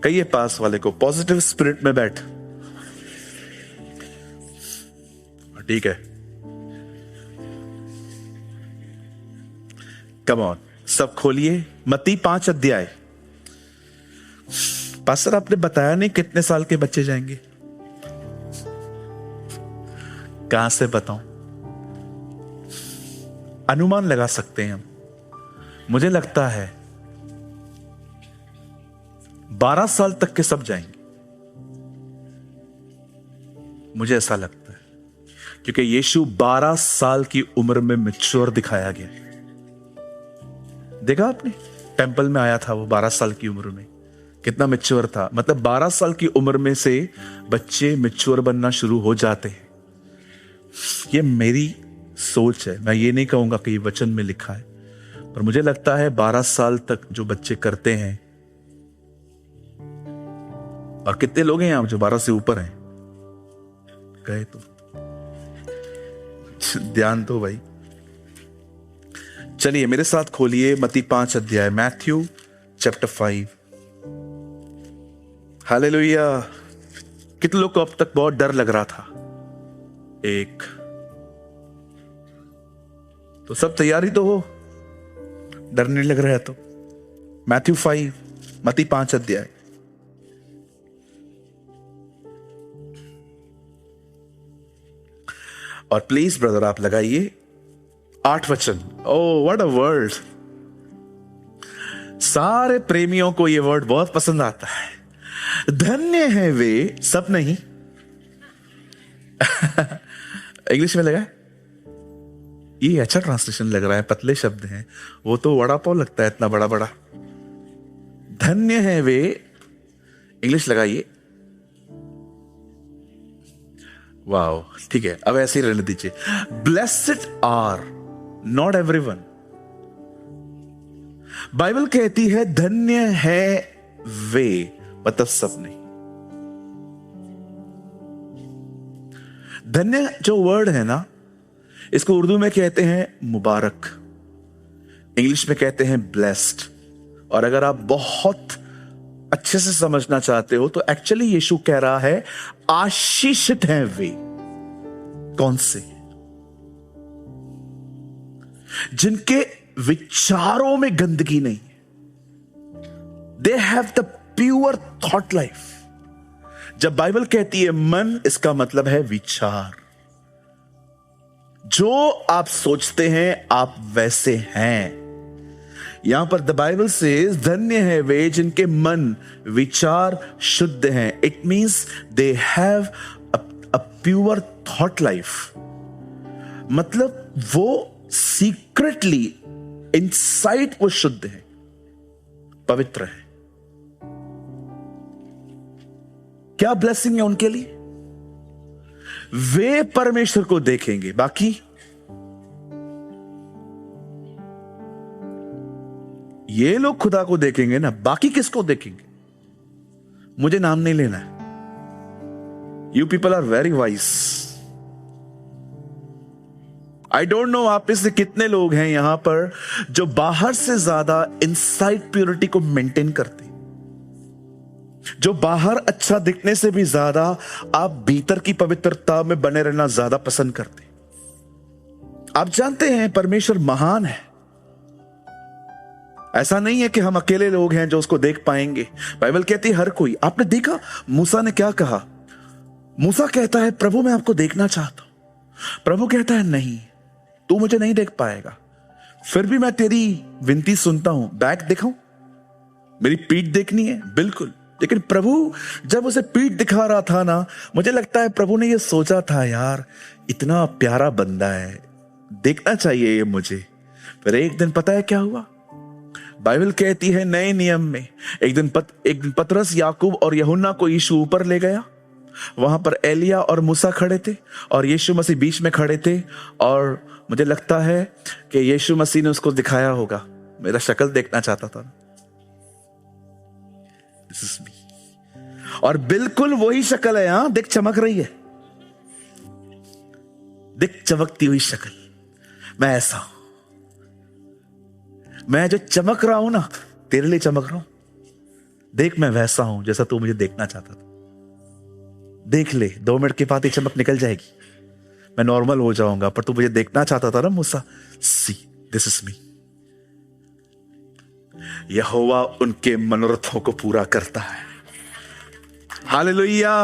कहिए पास वाले को पॉजिटिव स्पिरिट में बैठ। ठीक है, कम ऑन, सब खोलिए मत्ती 5 अध्याय। पास्टर आपने बताया नहीं कितने साल के बच्चे जाएंगे, कहां से बताऊं? अनुमान लगा सकते हैं हम। मुझे लगता है 12 साल तक के सब जाएंगे, मुझे ऐसा लगता है, क्योंकि यीशु 12 साल की उम्र में मैच्योर दिखाया गया। देखा आपने, टेंपल में आया था वो 12 साल की उम्र में, कितना मैच्योर था। मतलब 12 साल की उम्र में से बच्चे मैच्योर बनना शुरू हो जाते हैं। ये मेरी सोच है, मैं ये नहीं कहूंगा कि ये वचन में लिखा है, पर मुझे लगता है 12 साल तक जो बच्चे करते हैं, और कितने लोग हैं यहां जो 12 से ऊपर हैं, कहे तो ध्यान दो भाई। चलिए मेरे साथ खोलिए मत्ती 5 अध्याय, मैथ्यू चैप्टर 5। हालेलुया। कितने लोग को अब तक बहुत डर लग रहा था? एक तो सब तैयारी तो हो, डर नहीं लग रहा है तो। मैथ्यू 5, मत्ती 5 अध्याय। और प्लीज ब्रदर आप लगाइए 8 वचन। Oh what a word. सारे प्रेमियों को यह वर्ड बहुत पसंद आता है। धन्य है वे सब, नहीं इंग्लिश में लगा है, ये अच्छा ट्रांसलेशन लग रहा है, पतले शब्द हैं, वो तो वड़ा पाव लगता है इतना बड़ा बड़ा। धन्य है वे, इंग्लिश लगाइए। वाओ, ठीक है, अब ऐसे ही रहने दीजिए। Blessed are not everyone. Bible कहती है धन्य है वे, मतलब सब नहीं। धन्य जो वर्ड है ना, इसको उर्दू में कहते हैं मुबारक, इंग्लिश में कहते हैं ब्लेस्ड। और अगर आप बहुत अच्छे से समझना चाहते हो तो एक्चुअली यीशु कह रहा है आशीषित हैं वे। कौन से? जिनके विचारों में गंदगी नहीं है। They have the pure thought life. जब बाइबल कहती है मन, इसका मतलब है विचार। जो आप सोचते हैं आप वैसे हैं। यहां पर द बाइबल सेज धन्य है वे जिनके मन विचार शुद्ध हैं। It means they have a pure thought life. मतलब वो सीक्रेटली इनसाइड वो शुद्ध है, पवित्र है। क्या ब्लेसिंग है उनके लिए? वे परमेश्वर को देखेंगे। बाकी ये लोग खुदा को देखेंगे ना, बाकी किसको देखेंगे? मुझे नाम नहीं लेना है। You people are very wise. I don't know आप में से कितने लोग हैं यहां पर जो बाहर से ज्यादा इनसाइड प्योरिटी को मेंटेन करते, जो बाहर अच्छा दिखने से भी ज्यादा आप भीतर की पवित्रता में बने रहना ज्यादा पसंद करते। आप जानते हैं परमेश्वर महान है, ऐसा नहीं है कि हम अकेले लोग हैं जो उसको देख पाएंगे। बाइबल कहती है हर कोई। आपने देखा मूसा ने क्या कहा? मूसा कहता है प्रभु मैं आपको देखना चाहता हूं। प्रभु कहता है नहीं, तू मुझे नहीं देख पाएगा। फिर भी मैं तेरी विनती सुनता हूं। बैक दिखाऊं? मेरी पीठ देखनी है? बिल्कुल। लेकिन प्रभु जब उसे पीठ दिखा रहा था ना, मुझे लगता है प्रभु ने ये सोचा था, यार इतना प्यारा बंदा है, देखना चाहिए ये मुझे। फिर एक दिन पता है क्या हुआ? बाइबल कहती है नए नियम में एक दिन पतरस, याकूब और यूहन्ना को यीशु ऊपर ले गया। वहां पर एलिया और मूसा खड़े थे और यीशु मसीह बीच में खड़े थे। और मुझे लगता है कि यीशु मसीह ने उसको दिखाया होगा, मेरा शक्ल देखना चाहता था। This is me. और बिल्कुल वही शक्ल है। यहां देख, चमक रही है, देख चमकती हुई शक्ल। मैं ऐसा हूं, मैं जो चमक रहा हूं ना, तेरे लिए चमक रहा हूं। देख मैं वैसा हूं जैसा तू मुझे देखना चाहता था। देख ले, 2 मिनट के बाद ये चमक निकल जाएगी, मैं नॉर्मल हो जाऊंगा, पर तू मुझे देखना चाहता था ना मूसा। सी, दिस इज मी। यहोवा उनके मनोरथों को पूरा करता है। हालेलुया।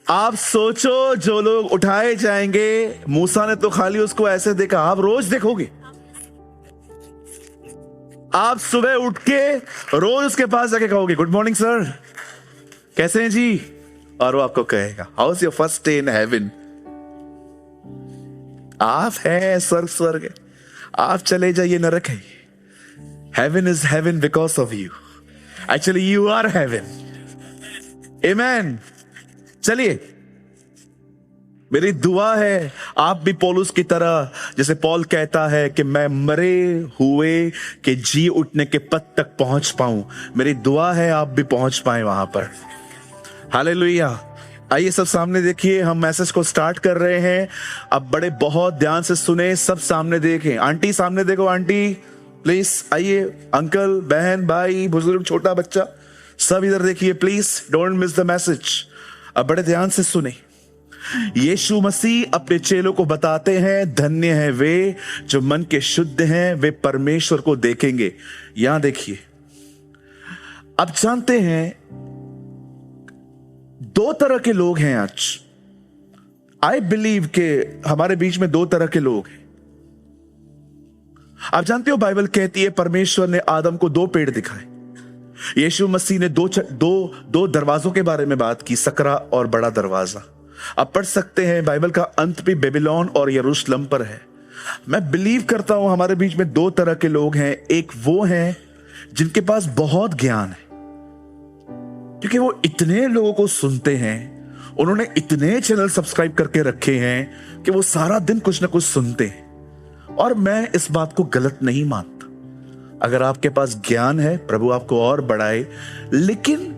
आप सोचो जो लोग उठाए जाएंगे, मूसा ने तो खाली उसको ऐसे देखा, आप रोज देखोगे। आप सुबह उठ के रोज उसके पास जाके कहोगे गुड मॉर्निंग सर, कैसे हैं जी? और वो आपको कहेगा how is your first day in heaven. आप हैं स्वर्ग है, आप चले जाइए नरक है। Heaven is heaven because of you. Actually you are heaven. Amen. चलिए, मेरी दुआ है आप भी पौलुस की तरह, जैसे पौल कहता है कि मैं मरे हुए के जी उठने के पद तक पहुंच पाऊं। मेरी दुआ है आप भी पहुंच पाए वहां पर। हालेलुया। आइए सब सामने देखिए, हम मैसेज को स्टार्ट कर रहे हैं। अब बड़े बहुत ध्यान से सुने, सब सामने देखें। आंटी सामने देखो, आंटी प्लीज आइए। अंकल, बहन, भाई, बुजुर्ग, छोटा बच्चा, सब इधर देखिए please, don't miss the message. अब बड़े ध्यान से सुने। यीशु मसीह अपने चेलों को बताते हैं धन्य है वे जो मन के शुद्ध हैं, वे परमेश्वर को देखेंगे। यहां देखिए, अब जानते हैं 2 तरह के लोग हैं आज। आई बिलीव के हमारे बीच में 2 तरह के लोग हैं। आप जानते हो बाइबल कहती है परमेश्वर ने आदम को 2 पेड़ दिखाए। यीशु मसीह ने दो दरवाजों के बारे में बात की, सकरा और बड़ा दरवाजा। आप पढ़ सकते हैं बाइबल का अंत भी बेबीलोन और यरूशलेम पर है। मैं बिलीव करता हूं हमारे बीच में 2 तरह के लोग हैं। एक वो हैं जिनके पास बहुत ज्ञान है, क्योंकि वो इतने लोगों को सुनते हैं, उन्होंने इतने चैनल सब्सक्राइब करके रखे हैं कि वो सारा दिन कुछ ना कुछ सुनते हैं। और मैं इस बात को गलत नहीं मानता। अगर आपके पास ज्ञान है, प्रभु आपको और बढ़ाए। लेकिन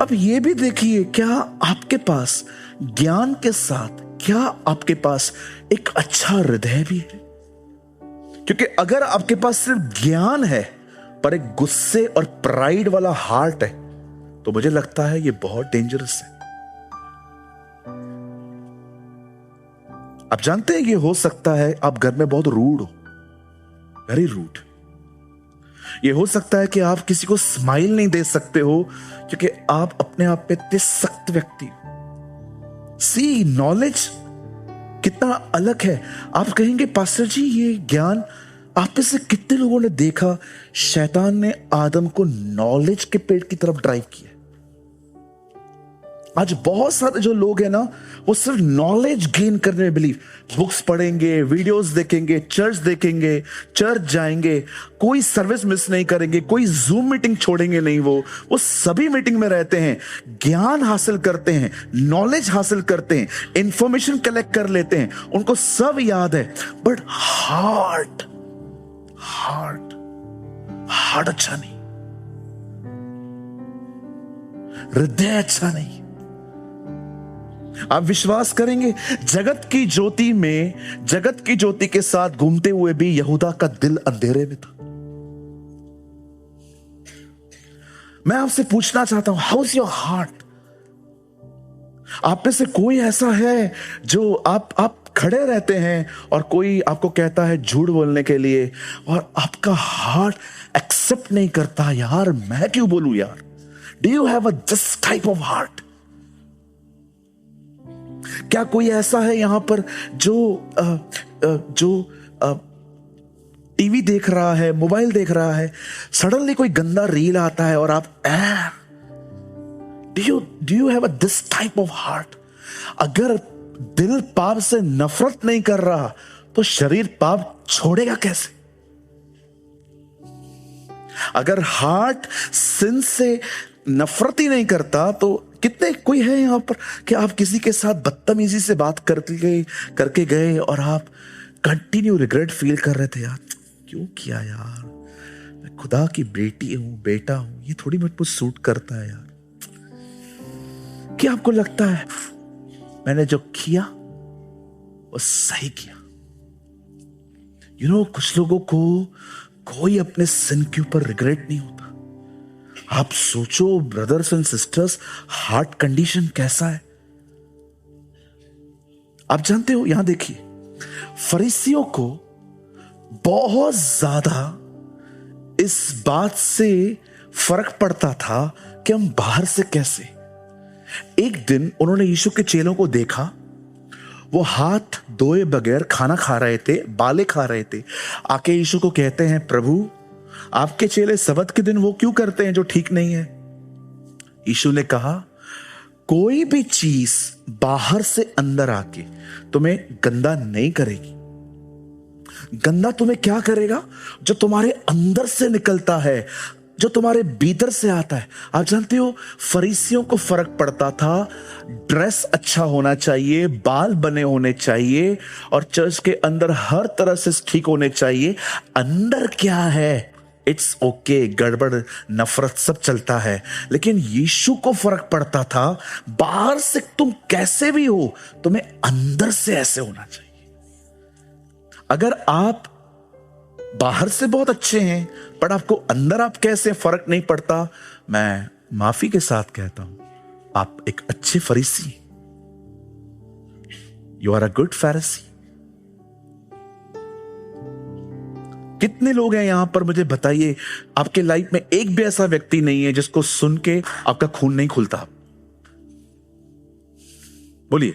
अब ये भी देखिए, क्या आपके पास ज्ञान के साथ क्या आपके पास एक अच्छा हृदय भी है? क्योंकि अगर आपके पास सिर्फ ज्ञान है पर एक गुस्से और प्राइड वाला हार्ट है, तो मुझे लगता है ये बहुत डेंजरस है। आप जानते हैं ये हो सकता है आप घर में बहुत रूड हो, वेरी रूड। ये हो सकता है कि आप किसी को स्माइल नहीं दे सकते हो क्योंकि आप अपने आप पे इतने सख्त व्यक्ति हो। सी, नॉलेज कितना अलग है। आप कहेंगे पास्टर जी ये ज्ञान, आप में से कितने लोगों ने देखा शैतान ने आदम को नॉलेज के पेड़ की तरफ ड्राइव किया? आज बहुत सारे जो लोग हैं ना, वो सिर्फ नॉलेज गेन करने में बिलीव, बुक्स पढ़ेंगे, वीडियोस देखेंगे, चर्च जाएंगे, कोई सर्विस मिस नहीं करेंगे, कोई जूम मीटिंग छोड़ेंगे नहीं। वो सभी मीटिंग में रहते हैं, ज्ञान हासिल करते हैं, नॉलेज हासिल करते हैं, इंफॉर्मेशन कलेक्ट कर लेते हैं, उनको सब याद है। बट हार्ट अच्छा नहीं, हृदय अच्छा नहीं। आप विश्वास करेंगे, जगत की ज्योति के साथ घूमते हुए भी यहूदा का दिल अंधेरे में था। मैं आपसे पूछना चाहता हूं, हाउ इज योर हार्ट? आप में से कोई ऐसा है जो आप खड़े रहते हैं और कोई आपको कहता है झूठ बोलने के लिए और आपका हार्ट एक्सेप्ट नहीं करता, यार मैं क्यों बोलूं यार। Do you have a this type of heart? क्या कोई ऐसा है यहां पर जो टीवी देख रहा है, मोबाइल देख रहा है, सडनली कोई गंदा रील आता है और आप do you have a this type of heart? अगर दिल पाप से नफरत नहीं कर रहा तो शरीर पाप छोड़ेगा कैसे? अगर हार्ट सिन से नफरत ही नहीं करता तो कितने कोई है यहां पर कि आप किसी के साथ बदतमीजी से बात करके गए और आप कंटिन्यू रिग्रेट फील कर रहे थे, यार क्यों किया यार, मैं खुदा की बेटी हूं, बेटा हूं, ये थोड़ी मुझ पर सूट करता है यार। क्या आपको लगता है मैंने जो किया वो सही किया? कुछ लोगों को कोई अपने सिन के ऊपर रिग्रेट नहीं होता। आप सोचो brothers and sisters, heart condition कैसा है। आप जानते हो, यहां देखिए, फरीसियों को बहुत ज्यादा इस बात से फर्क पड़ता था कि हम बाहर से कैसे। एक दिन उन्होंने यीशु के चेलों को देखा, वो हाथ धोए बगैर खाना खा रहे थे, बाले खा रहे थे। आके यीशु को कहते हैं, प्रभु आपके चेले सबत के दिन वो क्यों करते हैं जो ठीक नहीं है? यीशु ने कहा, कोई भी चीज बाहर से अंदर आके तुम्हें गंदा नहीं करेगी। गंदा तुम्हें क्या करेगा? जो तुम्हारे अंदर से निकलता है, जो तुम्हारे भीतर से आता है। आप जानते हो, फरीसियों को फर्क पड़ता था, ड्रेस अच्छा होना चाहिए, बाल बने होने चाहिए और चर्च के अंदर हर तरह से ठीक होने चाहिए। अंदर क्या है इट्स ओके, गड़बड़ नफरत सब चलता है। लेकिन यीशु को फर्क पड़ता था, बाहर से तुम कैसे भी हो, तुम्हें अंदर से ऐसे होना चाहिए। अगर आप बाहर से बहुत अच्छे हैं पर आपको अंदर आप कैसे, फर्क नहीं पड़ता, मैं माफी के साथ कहता हूं, आप एक अच्छे फरीसी, यू आर अ गुड फरीसी। कितने लोग हैं यहां पर, मुझे बताइए, आपके लाइफ में एक भी ऐसा व्यक्ति नहीं है जिसको सुन के आपका खून नहीं खुलता? बोलिए,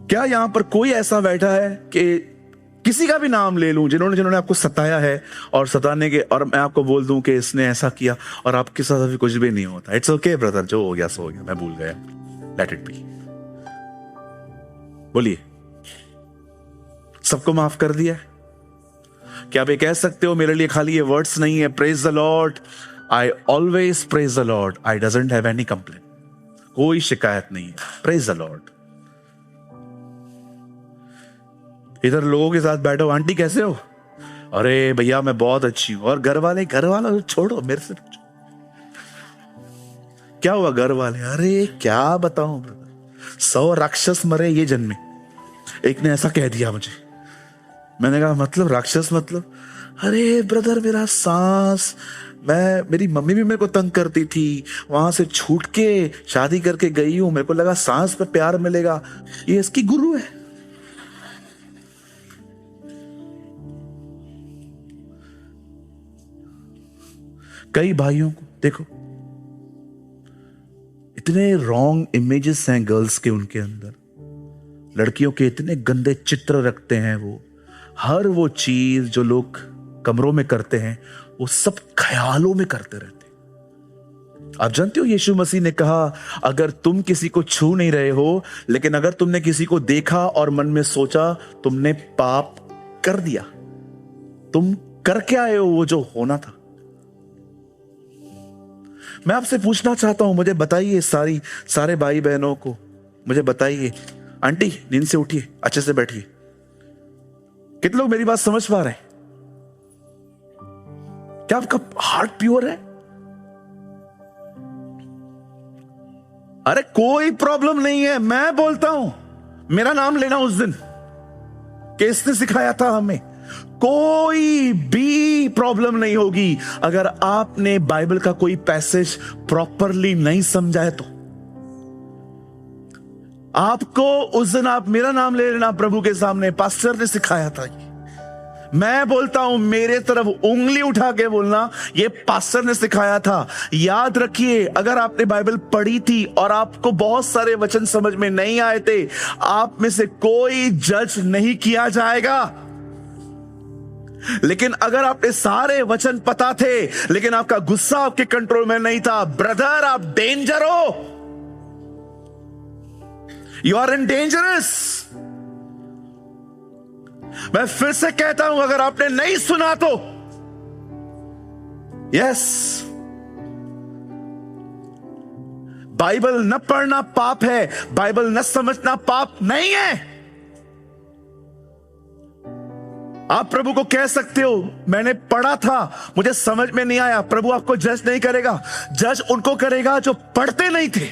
क्या यहां पर कोई ऐसा बैठा है कि किसी का भी नाम ले लूं जिन्होंने आपको सताया है और सताने के, और मैं आपको बोल दूं कि इसने ऐसा किया और आपके साथ अभी कुछ भी नहीं होता? इट्स ओके ब्रदर, जो हो गया सो हो गया, मैं भूल गया, लेट इट बी। बोलिए, सबको माफ कर दिया? क्या आप ये कह सकते हो मेरे लिए खाली ये वर्ड्स नहीं है, praise the Lord, I always praise the Lord, I doesn't have any complain, कोई शिकायत नहीं है, प्रेज द लॉर्ड। इधर लोगों के साथ बैठो, आंटी कैसे हो? अरे भैया मैं बहुत अच्छी हूं। और घर वाला छोड़ो, मेरे से क्या हुआ? घर वाले, अरे क्या बताऊं, 100 राक्षस मरे ये जन्म में, एक ने ऐसा कह दिया मुझे। मैंने कहा मतलब राक्षस मतलब? अरे ब्रदर, मेरा सांस, मेरी मम्मी भी मेरे को तंग करती थी, वहां से छूट के शादी करके गई हूं, मेरे को लगा सांस पे प्यार मिलेगा, ये इसकी गुरु है। कई भाइयों को देखो, इतने रॉन्ग इमेजेस हैं गर्ल्स के, उनके अंदर लड़कियों के इतने गंदे चित्र रखते हैं। वो हर वो चीज जो लोग कमरों में करते हैं वो सब ख्यालों में करते रहते हैं। आप जानते हो, यीशु मसीह ने कहा, अगर तुम किसी को छू नहीं रहे हो, लेकिन अगर तुमने किसी को देखा और मन में सोचा, तुमने पाप कर दिया, तुम करके आए हो वो जो होना था। मैं आपसे पूछना चाहता हूं, मुझे बताइए, सारे भाई बहनों को मुझे बताइए, आंटी नींद से उठिए, अच्छे से बैठिए। कितने लोग मेरी बात समझ पा रहे हैं? क्या आपका हार्ट प्योर है? अरे कोई प्रॉब्लम नहीं है, मैं बोलता हूं, मेरा नाम लेना उस दिन कि इसने सिखाया था हमें। कोई भी प्रॉब्लम नहीं होगी अगर आपने बाइबल का कोई पैसेज प्रॉपरली नहीं समझा है तो। आपको उस दिन आप मेरा नाम ले लेना प्रभु के सामने, पास्टर ने सिखाया था। मैं बोलता हूं मेरे तरफ उंगली उठा के बोलना, ये पास्टर ने सिखाया था। याद रखिए, अगर आपने बाइबल पढ़ी थी और आपको बहुत सारे वचन समझ में नहीं आए थे, आप में से कोई जज नहीं किया जाएगा। लेकिन अगर आपने सारे वचन पता थे लेकिन आपका गुस्सा आपके कंट्रोल में नहीं था, ब्रदर आप डेंजर हो, यू आर इन डेंजरस। मैं फिर से कहता हूं, अगर आपने नहीं सुना तो यस, बाइबल न पढ़ना पाप है, बाइबल न समझना पाप नहीं है। आप प्रभु को कह सकते हो मैंने पढ़ा था, मुझे समझ में नहीं आया। प्रभु आपको जज नहीं करेगा, जज उनको करेगा जो पढ़ते नहीं थे।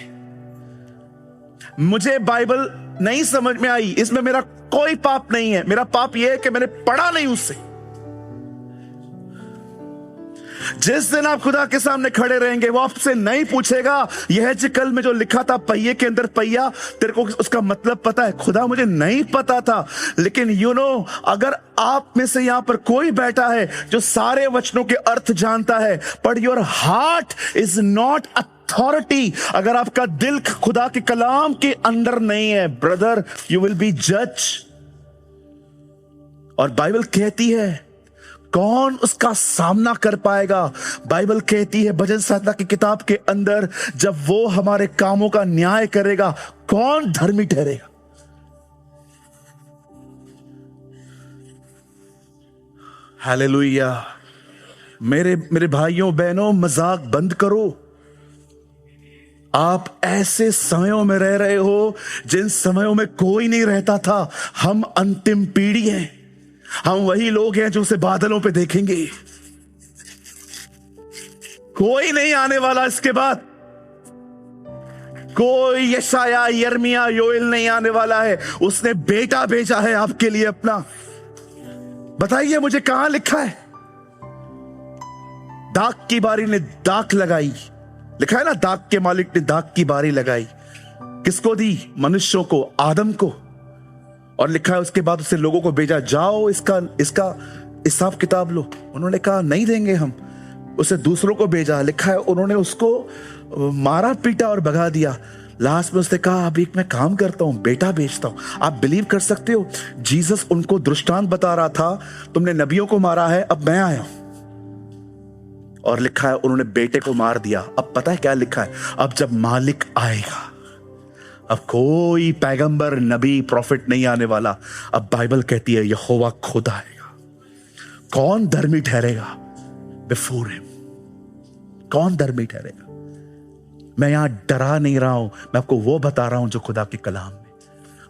मुझे बाइबल नहीं समझ में आई, इसमें मेरा कोई पाप नहीं है। मेरा पाप यह है कि मैंने पढ़ा नहीं उससे। जिस दिन आप खुदा के सामने खड़े रहेंगे, वो आपसे नहीं पूछेगा यह जिकल में जो लिखा था पहिए के अंदर पहिया, तेरे को उसका मतलब पता है? खुदा मुझे नहीं पता था। लेकिन यू नो, अगर आप में से यहां पर कोई बैठा है जो सारे वचनों के अर्थ जानता है, but your heart is not authority, अगर आपका दिल खुदा के कलाम के अंदर नहीं है, ब्रदर यू विल बी जज। और बाइबल कहती है कौन उसका सामना कर पाएगा? बाइबल कहती है भजन संहिता की किताब के अंदर, जब वो हमारे कामों का न्याय करेगा, कौन धर्मी ठहरेगा? हालेलुया। मेरे भाइयों बहनों, मजाक बंद करो। आप ऐसे समयों में रह रहे हो जिन समयों में कोई नहीं रहता था। हम अंतिम पीढ़ी हैं, हम वही लोग हैं जो उसे बादलों पे देखेंगे। कोई नहीं आने वाला इसके बाद, कोई यशाया यिर्मयाह योएल नहीं आने वाला है। उसने बेटा भेजा है आपके लिए अपना। बताइए मुझे कहां लिखा है? दाख की बारी ने दाख लगाई, लिखा है ना, दाख के मालिक ने दाख की बारी लगाई। किसको दी? मनुष्यों को, आदम को। और लिखा है उसके बाद उससे लोगों को भेजा, जाओ इसका हिसाब किताब लो। उन्होंने कहा नहीं देंगे हम। उसे दूसरों को भेजा, लिखा है उन्होंने उसको मारा पीटा और भगा दिया। लास्ट में उसने कहा अब एक मैं काम करता हूं, बेटा भेजता हूं। आप बिलीव कर सकते हो, जीसस उनको दृष्टांत बता रहा था, तुमने नबियों को मारा है, अब मैं आया हूं। और लिखा है उन्होंने बेटे को मार दिया। अब पता है क्या लिखा है? अब जब मालिक आएगा, अब कोई पैगंबर नबी प्रॉफिट नहीं आने वाला। अब बाइबल कहती है यहोवा खुद आएगा। कौन धर्मी ठहरेगा बिफोर हिम? कौन धर्मी ठहरेगा? मैं यहां डरा नहीं रहा हूं, मैं आपको वो बता रहा हूं जो खुदा के कलाम में।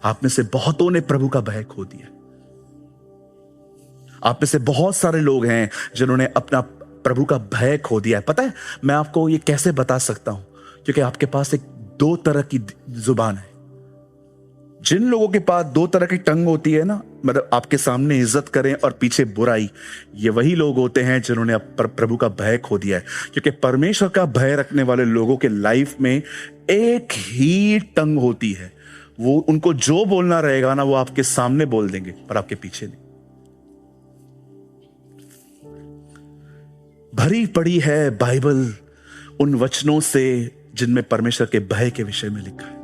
आप में से बहुतों ने प्रभु का भय खो दिया। आप में से बहुत सारे लोग हैं जिन्होंने अपना प्रभु का भय खो दिया है। पता है मैं आपको ये कैसे बता सकता हूं? क्योंकि आपके पास एक दो तरह की जुबान है। जिन लोगों के पास दो तरह की टंग होती है ना, मतलब आपके सामने इज्जत करें और पीछे बुराई, ये वही लोग होते हैं जिन्होंने प्रभु का भय खो दिया है। क्योंकि परमेश्वर का भय रखने वाले लोगों के लाइफ में एक ही टंग होती है। वो उनको जो बोलना रहेगा ना, वो आपके सामने बोल देंगे पर आपके पीछे नहीं। भरी पड़ी है बाइबल उन वचनों से जिनमें परमेश्वर के भय के विषय में लिखा है।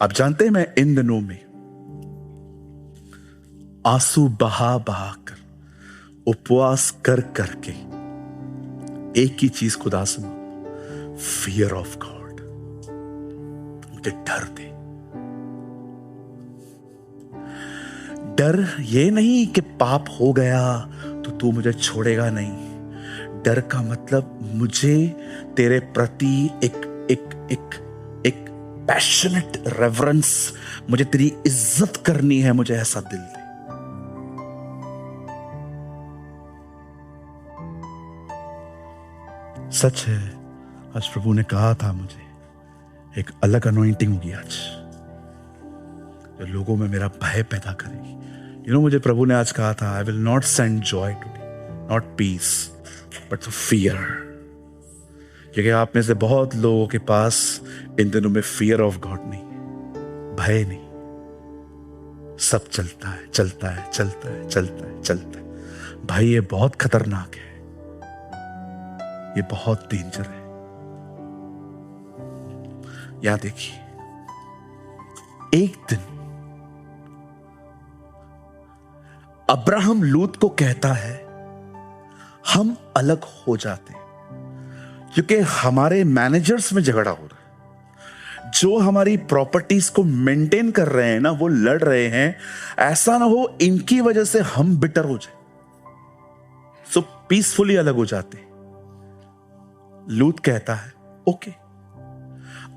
आप जानते हैं मैं इन दिनों में आंसू बहा बहा कर, उपवास कर करके एक ही चीज खुदा से मांगता, फियर ऑफ गॉड। मुझे डर दे। डर ये नहीं कि पाप हो गया तो तू मुझे छोड़ेगा नहीं। डर का मतलब मुझे तेरे प्रति एक पैशनेट रेवरेंस, मुझे तेरी इज्जत करनी है, मुझे ऐसा दिल दे। सच है, आज प्रभु ने कहा था मुझे एक अलग अनॉइंटिंग होगी आज, जो लोगों में मेरा भय पैदा करेगी। मुझे प्रभु ने आज कहा था, I will not send joy today, not peace but fear. क्योंकि आप में से बहुत लोगों के पास इन दिनों में फियर ऑफ गॉड नहीं, भय नहीं। सब चलता है, चलता है, चलता है, चलता है, चलता है। भाई ये बहुत खतरनाक है, ये बहुत डेंजर है। यहां देखिए, एक दिन अब्राहम लूत को कहता है हम अलग हो जाते क्योंकि हमारे मैनेजर्स में झगड़ा हो रहा है। जो हमारी प्रॉपर्टीज को मेंटेन कर रहे हैं ना, वो लड़ रहे हैं। ऐसा ना हो इनकी वजह से हम बिटर हो जाए, सो पीसफुली अलग हो जाते। लूत कहता है ओके।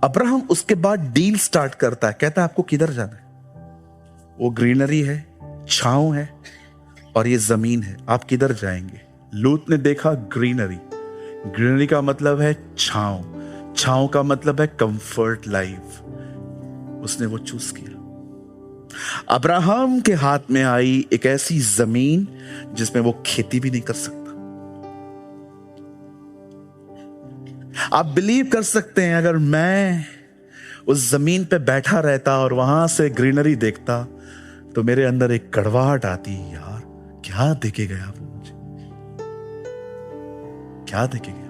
अब्राहम उसके बाद डील स्टार्ट करता है, कहता है आपको किधर जाना है? वो ग्रीनरी है, छांव है और ये जमीन है, आप किधर जाएंगे? लूत ने देखा ग्रीनरी। ग्रीनरी का मतलब है छांव, छांव का मतलब है कंफर्ट लाइफ। उसने वो चूज किया। अब्राहम के हाथ में आई एक ऐसी जमीन जिसमें वो खेती भी नहीं कर सकता। आप बिलीव कर सकते हैं, अगर मैं उस जमीन पे बैठा रहता और वहां से ग्रीनरी देखता तो मेरे अंदर एक कड़वाहट आती, यार क्या देके गया वो मुझे, क्या देके गया।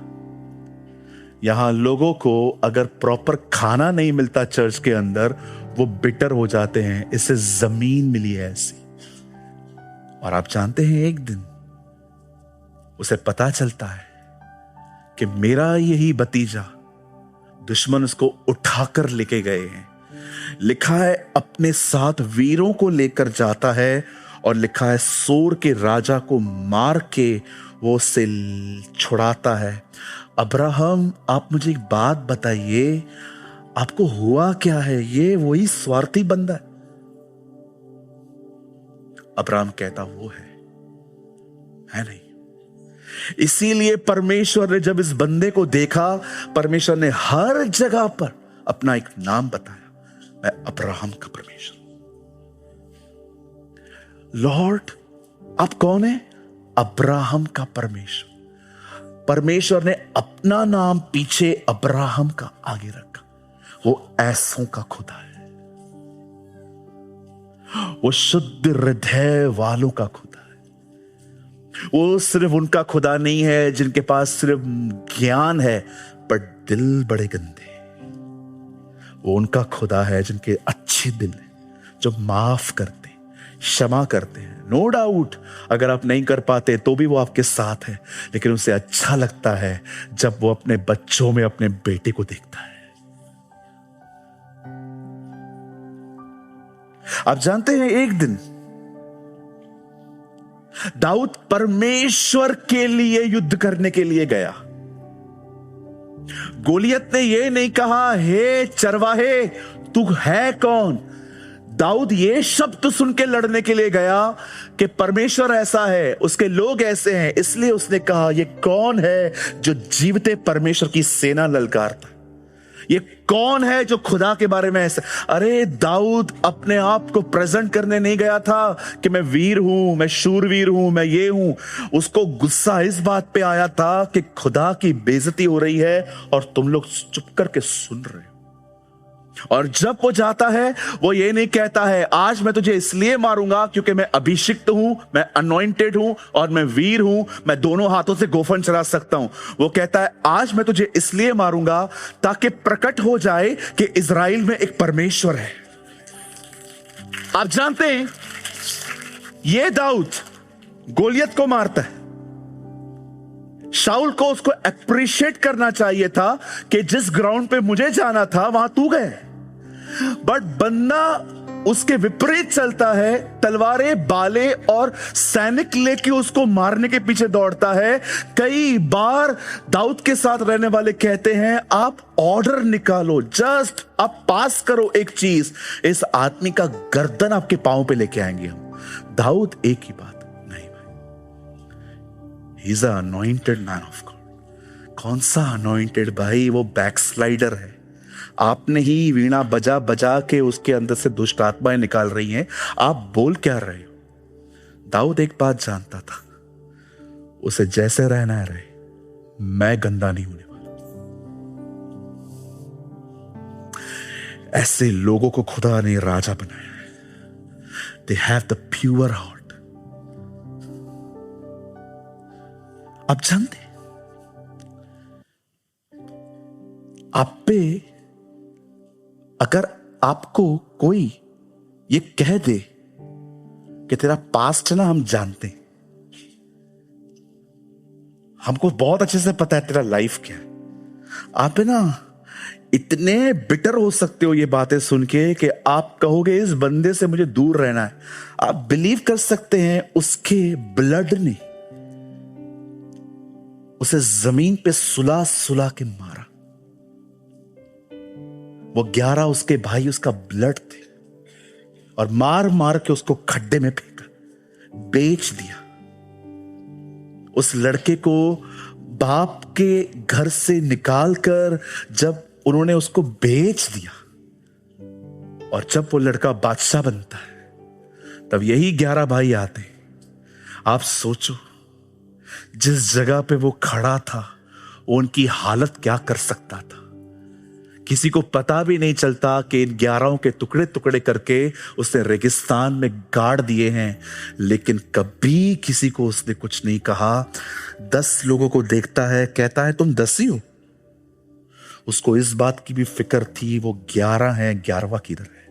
यहां लोगों को अगर प्रॉपर खाना नहीं मिलता चर्च के अंदर, वो बिटर हो जाते हैं, इससे जमीन मिली है ऐसी। और आप जानते हैं एक दिन उसे पता चलता है कि मेरा यही भतीजा, दुश्मन उसको उठाकर लेके गए हैं। लिखा है अपने साथ वीरों को लेकर जाता है और लिखा है सोर के राजा को मार के वो उससे छुड़ाता है। अब्राहम आप मुझे एक बात बताइए, आपको हुआ क्या है? ये वही स्वार्थी बंदा है। अब्राहम कहता वो है नहीं। इसीलिए परमेश्वर ने जब इस बंदे को देखा, परमेश्वर ने हर जगह पर अपना एक नाम बताया, मैं अब्राहम का परमेश्वर। लॉर्ड आप कौन है? अब्राहम का परमेश्वर। परमेश्वर ने अपना नाम पीछे अब्राहम का आगे रखा। वो ऐसों का खुदा है, वो शुद्ध हृदय वालों का खुदा है। वो सिर्फ उनका खुदा नहीं है जिनके पास सिर्फ ज्ञान है पर दिल बड़े गंदे। वो उनका खुदा है जिनके अच्छे दिल हैं, जो माफ करते, क्षमा करते हैं। नो डाउट अगर आप नहीं कर पाते तो भी वो आपके साथ है, लेकिन उसे अच्छा लगता है जब वो अपने बच्चों में अपने बेटे को देखता है। आप जानते हैं एक दिन दाऊद परमेश्वर के लिए युद्ध करने के लिए गया। गोलियत ने यह नहीं कहा हे चरवाहे तू है कौन। दाऊद ये शब्द सुन के लड़ने के लिए गया कि परमेश्वर ऐसा है, उसके लोग ऐसे हैं। इसलिए उसने कहा ये कौन है जो जीवते परमेश्वर की सेना ललकारता, ये कौन है जो खुदा के बारे में ऐसा। अरे दाऊद अपने आप को प्रेजेंट करने नहीं गया था कि मैं वीर हूं, मैं शूरवीर हूं, मैं ये हूं। उसको गुस्सा इस बात पे आया था कि खुदा की बेइज्जती हो रही है और तुम लोग चुप करके सुन रहे हो। और जब वो जाता है वो ये नहीं कहता है आज मैं तुझे इसलिए मारूंगा क्योंकि मैं अभिषिक्त हूं, मैं अनॉइंटेड हूं और मैं वीर हूं, मैं दोनों हाथों से गोफन चला सकता हूं। वो कहता है आज मैं तुझे इसलिए मारूंगा ताकि प्रकट हो जाए कि इज़राइल में एक परमेश्वर है। आप जानते हैं ये दाऊद गोलियत को मारता है। शाऊल को उसको अप्रिशिएट करना चाहिए था कि जिस ग्राउंड पे मुझे जाना था वहां तू गए, बट बंदा उसके विपरीत चलता है, तलवारें बाले और सैनिक लेके उसको मारने के पीछे दौड़ता है। कई बार दाऊद के साथ रहने वाले कहते हैं आप ऑर्डर निकालो, जस्ट आप पास करो एक चीज, इस आदमी का गर्दन आपके पांव पे लेके आएंगे हम। दाऊद एक ही बात, He is an anointed man of God। कौन सा anointed भाई? वो बैकस्लाइडर है। आपने ही वीणा बजा बजा के उसके अंदर से दुष्ट आत्माएं निकाल रही हैं, आप बोल क्या रहे हो? दाऊद एक बात जानता था, उसे जैसे रहना है रहे, मैं गंदा नहीं होने वाला। ऐसे लोगों को खुदा ने राजा बनाया है। They have the pure heart. आप जानते आप पे अगर आपको कोई ये कह दे कि तेरा पास्ट ना हम जानते हैं, हमको बहुत अच्छे से पता है तेरा लाइफ क्या है, आप ना इतने बिटर हो सकते हो ये बातें सुन के कि आप कहोगे इस बंदे से मुझे दूर रहना है। आप बिलीव कर सकते हैं उसके ब्लड ने उसे जमीन पे सुला सुला के मारा। वो 11 उसके भाई उसका ब्लड थे और मार मार के उसको खड्डे में फेंका, बेच दिया। उस लड़के को बाप के घर से निकालकर जब उन्होंने उसको बेच दिया और जब वो लड़का बादशाह बनता है तब यही 11 भाई आते हैं। आप सोचो जिस जगह पे वो खड़ा था वो उनकी हालत क्या कर सकता था। किसी को पता भी नहीं चलता कि इन 11 के टुकड़े टुकड़े करके उसने रेगिस्तान में गाड़ दिए हैं, लेकिन कभी किसी को उसने कुछ नहीं कहा। 10 लोगों को देखता है, कहता है तुम 10 ही हो। उसको इस बात की भी फिक्र थी वो 11 है, 11वां किधर है।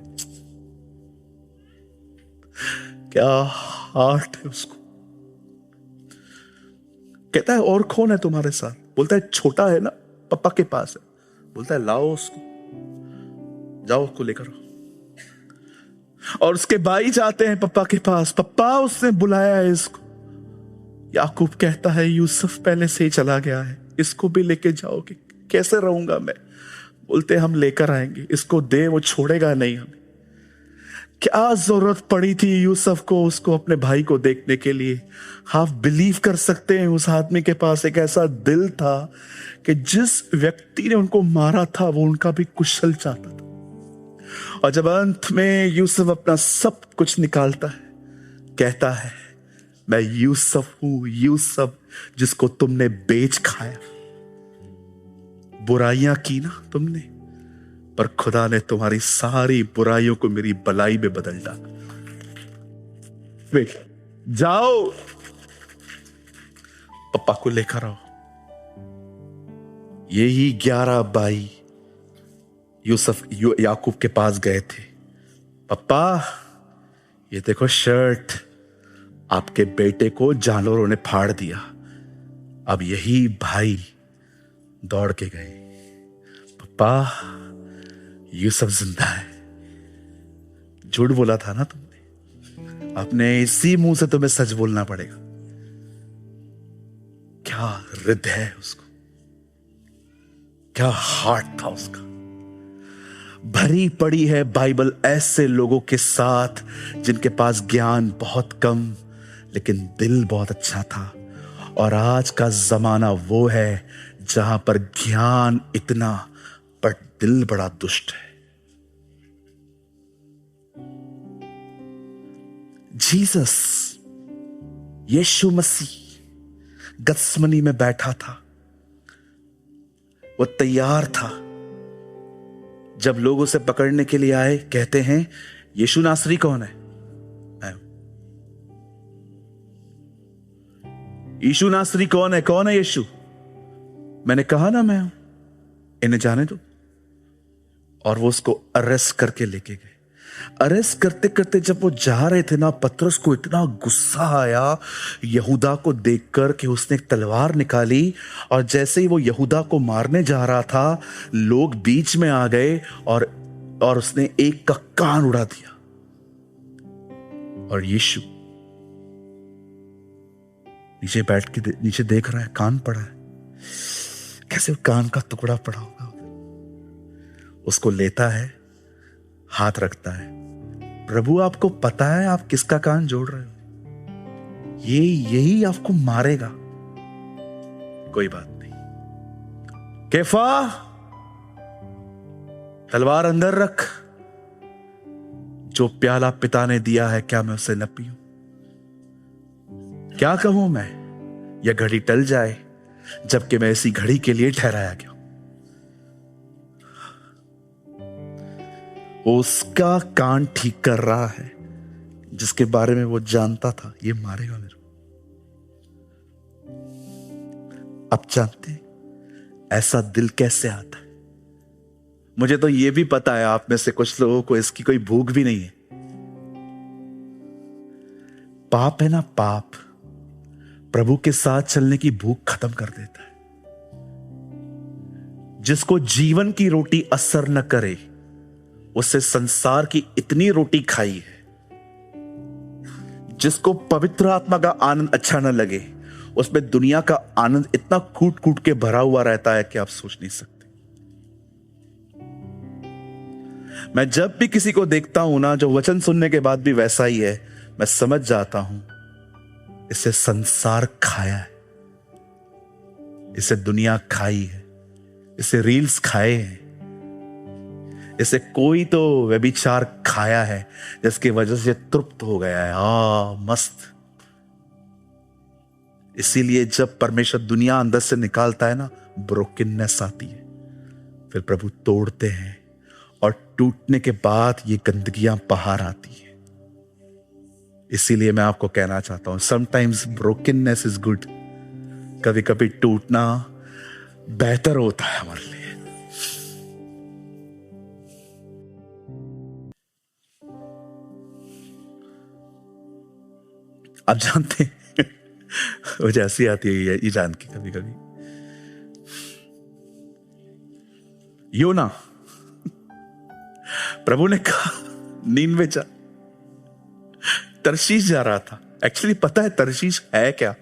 क्या हार्ट है उसको। कहता है और कौन है तुम्हारे साथ? बोलता है छोटा है ना, पापा के पास है। बोलता है लाओ उसको, जाओ उसको लेकर आओ। और उसके भाई जाते हैं पापा के पास, पापा उसने बुलाया है इसको। याकूब कहता है यूसुफ पहले से ही चला गया है, इसको भी लेके जाओगे? कैसे रहूंगा मैं? बोलते हम लेकर आएंगे, इसको दे, वो छोड़ेगा नहीं हमें। क्या जरूरत पड़ी थी यूसुफ को उसको अपने भाई को देखने के लिए। आप बिलीव कर सकते हैं उस आदमी के पास एक ऐसा दिल था कि जिस व्यक्ति ने उनको मारा था वो उनका भी कुशल चाहता था। और जब अंत में यूसुफ अपना सब कुछ निकालता है, कहता है मैं यूसुफ हूं, यूसुफ जिसको तुमने बेच खाया। बुराइयां की ना तुमने, पर खुदा ने तुम्हारी सारी बुराइयों को मेरी भलाई में बदल डाला। जाओ पापा को लेकर आओ। यही 11 भाई याकूब के पास गए थे। पापा ये देखो शर्ट, आपके बेटे को जानवरों ने फाड़ दिया। अब यही भाई दौड़ के गए, पापा यूसुफ जिंदा है। झूठ बोला था ना तुमने, अपने इसी मुंह से तुम्हें सच बोलना पड़ेगा। क्या हृदय है उसको, क्या हार्ट था उसका। भरी पड़ी है बाइबल ऐसे लोगों के साथ जिनके पास ज्ञान बहुत कम लेकिन दिल बहुत अच्छा था। और आज का जमाना वो है जहां पर ज्ञान इतना पर दिल बड़ा दुष्ट है। जीसस, यीशु मसीह गत्समनी में बैठा था, वो तैयार था। जब लोग उसे पकड़ने के लिए आए, कहते हैं यीशु नासरी कौन है? मैं। यीशु नासरी कौन है? कौन है यीशु? मैंने कहा ना मैं हूं, इन्हें जाने दो। और वो उसको अरेस्ट करके लेके गए। अरेस्ट करते करते जब वो जा रहे थे ना, पतरस को इतना गुस्सा आया यहूदा को देखकर कि उसने एक तलवार निकाली और जैसे ही वो यहूदा को मारने जा रहा था, लोग बीच में आ गए और उसने एक का कान उड़ा दिया। और यीशु नीचे बैठ के नीचे देख रहा है, कान पड़ा है। कैसे कान का टुकड़ा पड़ा होगा। उसको लेता है, हाथ रखता है, प्रभु आपको पता है आप किसका कान जोड़ रहे हो? यही आपको मारेगा। कोई बात नहीं, कैफा तलवार अंदर रख। जो प्याला पिता ने दिया है क्या मैं उसे न पीऊं? क्या कहूं मैं? यह घड़ी टल जाए जबकि मैं इसी घड़ी के लिए ठहराया गया। वो उसका कान ठीक कर रहा है जिसके बारे में वो जानता था ये मारेगा मेरे को। आप जानते हैं ऐसा दिल कैसे आता है? मुझे तो ये भी पता है आप में से कुछ लोगों को इसकी कोई भूख भी नहीं है। पाप है ना, पाप प्रभु के साथ चलने की भूख खत्म कर देता है। जिसको जीवन की रोटी असर न करे उससे संसार की इतनी रोटी खाई है। जिसको पवित्र आत्मा का आनंद अच्छा न लगे उसमें दुनिया का आनंद इतना कूट कूट के भरा हुआ रहता है कि आप सोच नहीं सकते। मैं जब भी किसी को देखता हूं ना जो वचन सुनने के बाद भी वैसा ही है, मैं समझ जाता हूं इसे संसार खाया है, इसे दुनिया खाई है, इसे रील्स खाए हैं, इसे कोई तो व्यभिचार खाया है जिसकी वजह से तृप्त हो गया है। मस्त। इसीलिए जब परमेश्वर दुनिया अंदर से निकालता है ना, ब्रोकननेस आती है, फिर प्रभु तोड़ते हैं और टूटने के बाद ये गंदगियां बाहर आती है। इसीलिए मैं आपको कहना चाहता हूं, समटाइम्स ब्रोकननेस इज गुड। कभी कभी टूटना बेहतर होता है हमारे लिए। आप जानते हैं मुझे हंसी आती है ये जान के कभी कभी। योना, प्रभु ने कहा नीनवे जा। तरशीश जा रहा था। एक्चुअली पता है तरशीश है क्या?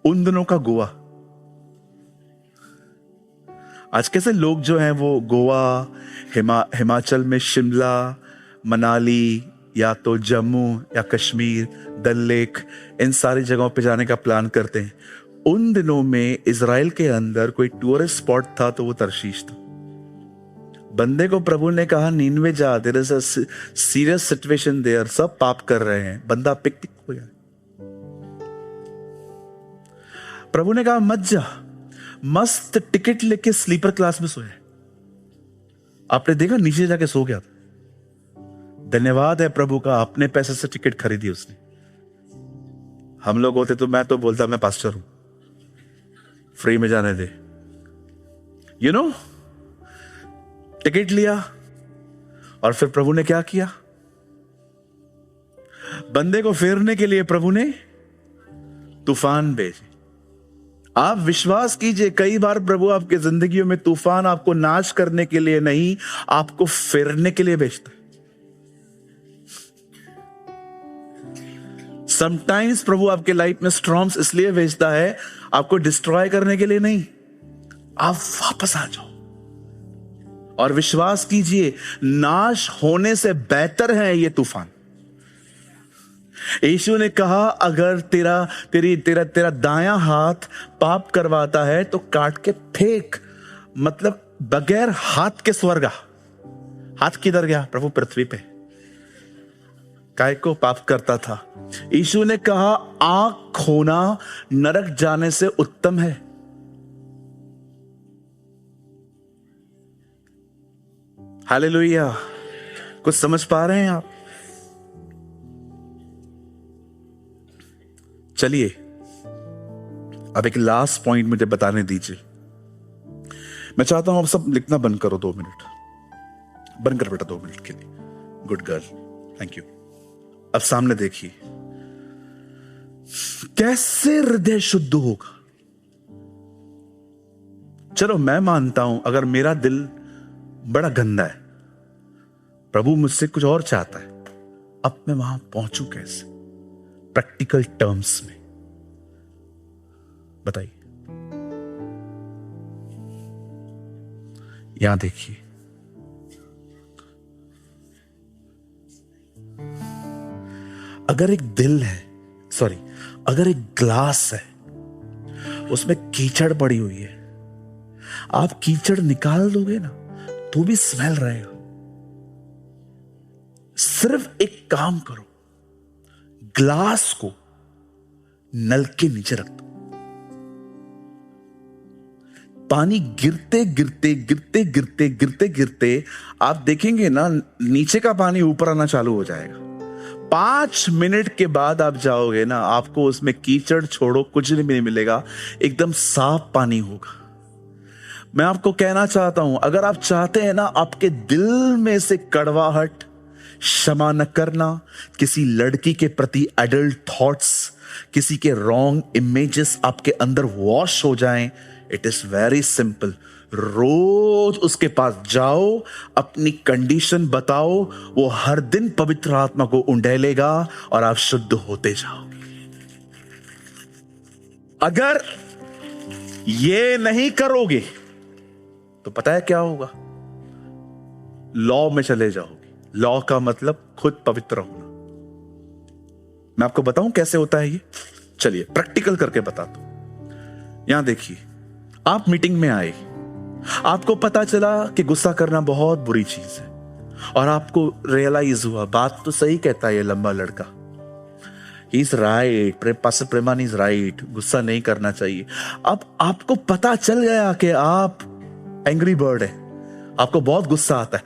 उन दिनों का गोवा। आज कैसे लोग जो हैं वो गोवा, हिमाचल में शिमला, मनाली या तो जम्मू या कश्मीर, डल लेक, इन सारी जगहों पे जाने का प्लान करते हैं। उन दिनों में इजराइल के अंदर कोई टूरिस्ट स्पॉट था तो वो तरशीश था। बंदे को प्रभु ने कहा नीनवे जा, there is a serious situation there, सब पाप कर रहे हैं। बंदा पिकनिक हो गया। प्रभु ने कहा मत जा। मस्त टिकट लेके स्लीपर क्लास में सोया। आपने देखा नीचे जाके सो गया था। धन्यवाद है प्रभु का, अपने पैसे से टिकट खरीदी उसने। हम लोग होते तो मैं तो बोलता मैं पास्टर हूं, फ्री में जाने दे। यू नो, टिकट लिया और फिर प्रभु ने क्या किया? बंदे को फेरने के लिए प्रभु ने तूफान भेजे। आप विश्वास कीजिए, कई बार प्रभु आपके जिंदगियों में तूफान आपको नाश करने के लिए नहीं, आपको फेरने के लिए भेजता है। समटाइम्स प्रभु आपके लाइफ में स्टॉर्म्स इसलिए भेजता है, आपको डिस्ट्रॉय करने के लिए नहीं। आप वापस आ जाओ और विश्वास कीजिए, नाश होने से बेहतर है ये तूफान। यीशु ने कहा अगर तेरा दायां हाथ पाप करवाता है तो काट के फेंक। मतलब बगैर हाथ के स्वर्ग। हाथ किधर गया? प्रभु पृथ्वी पे। काय को पाप करता था। यीशु ने कहा आंख खोना नरक जाने से उत्तम है। हालेलुया। कुछ समझ पा रहे हैं आप? चलिए अब एक लास्ट पॉइंट मुझे बताने दीजिए। मैं चाहता हूं आप सब लिखना बंद करो 2 मिनट। बंद कर बेटा 2 मिनट के लिए। Good girl, thank you. अब सामने देखिए कैसे हृदय शुद्ध होगा। चलो मैं मानता हूं अगर मेरा दिल बड़ा गंदा है, प्रभु मुझसे कुछ और चाहता है, अब मैं वहां पहुंचू कैसे? प्रैक्टिकल टर्म्स में बताइए। यहां देखिए, अगर एक दिल है, सॉरी, अगर एक ग्लास है उसमें कीचड़ पड़ी हुई है, आप कीचड़ निकाल दोगे ना तो भी स्मेल रहेगा। सिर्फ एक काम करो, ग्लास को नल के नीचे रख दो, पानी गिरते गिरते गिरते गिरते गिरते गिरते आप देखेंगे ना, नीचे का पानी ऊपर आना चालू हो जाएगा। 5 मिनट के बाद आप जाओगे ना, आपको उसमें कीचड़ छोड़ो कुछ नहीं मिलेगा, एकदम साफ पानी होगा। मैं आपको कहना चाहता हूं, अगर आप चाहते हैं ना आपके दिल में से कड़वाहट, क्षमा न करना, किसी लड़की के प्रति एडल्ट थॉट्स, किसी के रॉन्ग इमेजेस आपके अंदर वॉश हो जाएं, इट इज वेरी सिंपल। रोज उसके पास जाओ, अपनी कंडीशन बताओ, वो हर दिन पवित्र आत्मा को उंडेलेगा और आप शुद्ध होते जाओगे। अगर ये नहीं करोगे तो पता है क्या होगा? लॉ में चले जाओगे। लॉ का मतलब खुद पवित्र होना। मैं आपको बताऊं कैसे होता है ये, चलिए प्रैक्टिकल करके बताता हूं। यहां देखिए, आप मीटिंग में आए, आपको पता चला कि गुस्सा करना बहुत बुरी चीज है, और आपको रियलाइज हुआ बात तो सही कहता है ये लंबा लड़का, he is right, pastor Preman is right, गुस्सा नहीं करना चाहिए। अब आपको पता चल गया कि आप एंग्री बर्ड है, आपको बहुत गुस्सा आता है।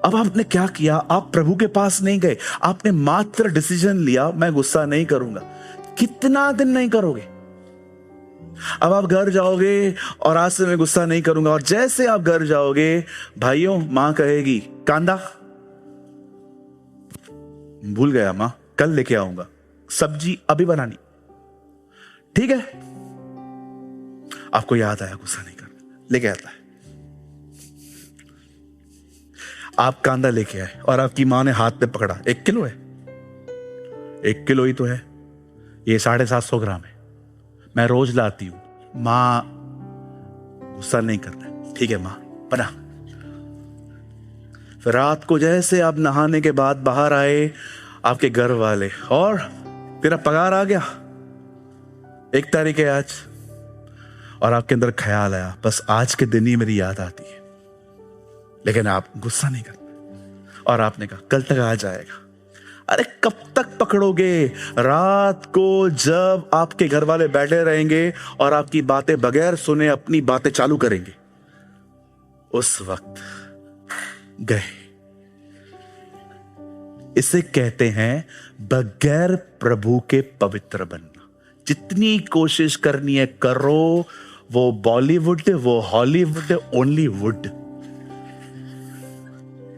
अब आपने क्या किया? आप प्रभु के पास नहीं गए, आपने मात्र डिसीजन लिया मैं गुस्सा नहीं करूंगा। कितना दिन नहीं करोगे? अब आप घर जाओगे और आज से मैं गुस्सा नहीं करूंगा, और जैसे आप घर जाओगे भाइयों, मां कहेगी कांदा भूल गया मां, कल लेके आऊंगा, सब्जी अभी बनानी, ठीक है। आपको याद आया गुस्सा नहीं करना, लेके आता है। आप कांदा लेके आए और आपकी मां ने हाथ में पकड़ा, 1 किलो है, 1 किलो ही तो है, ये 750 ग्राम है, मैं रोज लाती हूं। मां गुस्सा नहीं करना, ठीक है मां बना। फिर रात को जैसे आप नहाने के बाद बाहर आए, आपके घर वाले, और तेरा पगार आ गया, 1 तारीख है आज, और आपके अंदर ख्याल आया बस आज के दिन ही मेरी याद आती है, लेकिन आप गुस्सा नहीं करते और आपने कहा कल तक आ जाएगा। अरे कब तक पकड़ोगे? रात को जब आपके घर वाले बैठे रहेंगे और आपकी बातें बगैर सुने अपनी बातें चालू करेंगे, उस वक्त गए। इसे कहते हैं बगैर प्रभु के पवित्र बनना। जितनी कोशिश करनी है करो, वो बॉलीवुड, वो हॉलीवुड, ओनली वुड,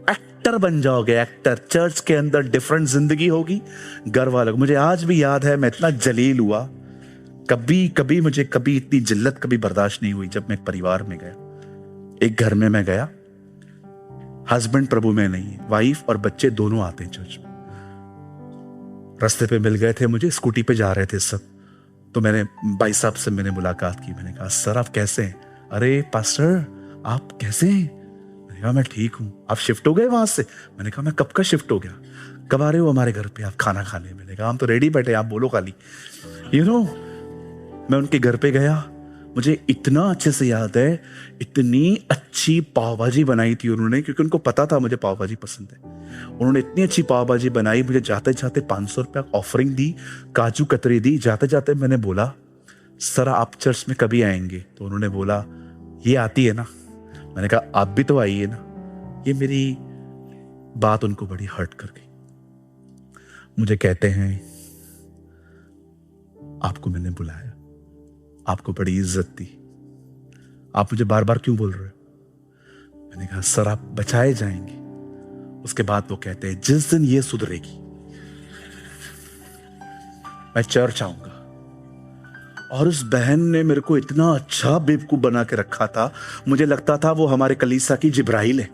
एक्टर बन जाओगे, एक्टर। चर्च के अंदर डिफरेंट जिंदगी होगी, घर वालों को। मुझे आज भी याद है, मैं इतना जलील हुआ, कभी मुझे इतनी जिल्लत कभी बर्दाश्त नहीं हुई। जब मैं एक परिवार में गया, एक घर में मैं गया, हस्बैंड प्रभु में नहीं है, वाइफ और बच्चे दोनों आते हैं चर्च में। रास्ते पे मिल गए थे मुझे, स्कूटी पे जा रहे थे सब, तो मैंने भाई साहब से मैंने मुलाकात की। मैंने कहा सर आप कैसे हैं? अरे पास्टर आप कैसे हैं? मैंने कहा मैं ठीक हूं। आप शिफ्ट हो गए वहां से? मैंने कहा मैं कब का शिफ्ट हो गया। कब आ रहे हो हमारे घर पे आप खाना खाने? मैंने कहा हम तो रेडी बैठे, आप बोलो खाली। मैं उनके घर पे गया, मुझे इतना अच्छे से याद है, इतनी अच्छी पाव भाजी बनाई थी उन्होंने, क्योंकि उनको पता था मुझे पाव भाजी पसंद है। उन्होंने इतनी अच्छी पाव भाजी बनाई, मुझे जाते जाते 500 रुपया ऑफरिंग दी, काजू कतरी दी। जाते जाते मैंने बोला सर आप चर्च में कभी आएंगे? तो उन्होंने बोला ये आती है ना। मैंने कहा आप भी तो आइए ना। ये मेरी बात उनको बड़ी हर्ट कर गई। मुझे कहते हैं आपको मैंने बुलाया, आपको बड़ी इज्जत दी, आप मुझे बार बार क्यों बोल रहे हो? मैंने कहा सर आप बचाए जाएंगे। उसके बाद वो कहते हैं जिस दिन ये सुधरेगी मैं चर्च आऊंगा। और उस बहन ने मेरे को इतना अच्छा बेवकूफ बना के रखा था, मुझे लगता था वो हमारे कलीसा की जिब्राइल है।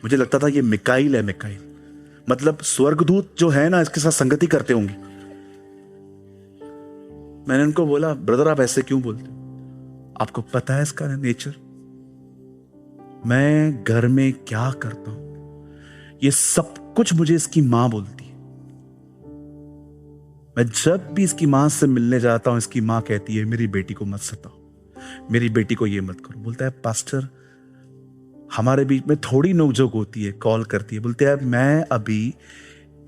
मुझे लगता था ये मिकाइल है, मिकाइल मतलब स्वर्गदूत जो है ना, इसके साथ संगति करते होंगे। मैंने उनको बोला ब्रदर आप ऐसे क्यों बोलते हो? आपको पता है इसका नेचर? मैं घर में क्या करता हूं ये सब कुछ मुझे इसकी मां बोलती है। मैं जब भी इसकी मां से मिलने जाता हूं, इसकी मां कहती है मेरी बेटी को मत सताओ, मेरी बेटी को ये मत करो। बोलता है पास्टर हमारे बीच में थोड़ी नोकझोंक होती है, कॉल करती है, बोलते हैं मैं अभी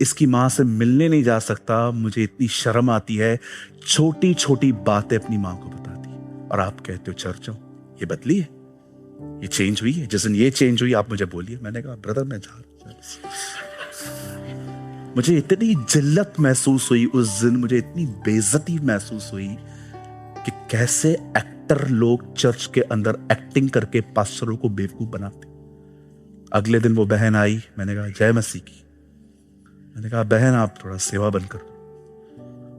इसकी मां से मिलने नहीं जा सकता, मुझे इतनी शर्म आती है, छोटी छोटी बातें अपनी मां को बताती है। और आप कहते हो चर्चों ये बदली है, ये चेंज हुई है, जिस दिन ये चेंज हुई आप मुझे बोलिए। मैंने कहा ब्रदर मैं जा रहा हूं। मुझे इतनी जिल्लत महसूस हुई उस दिन, मुझे इतनी बेइज्जती महसूस हुई कि कैसे एक्टर लोग चर्च के अंदर एक्टिंग करके पास्टरों को बेवकूफ बनाते। अगले दिन वो बहन आई, मैंने कहा जय मसीह की। मैंने कहा बहन आप थोड़ा सेवा बनकर,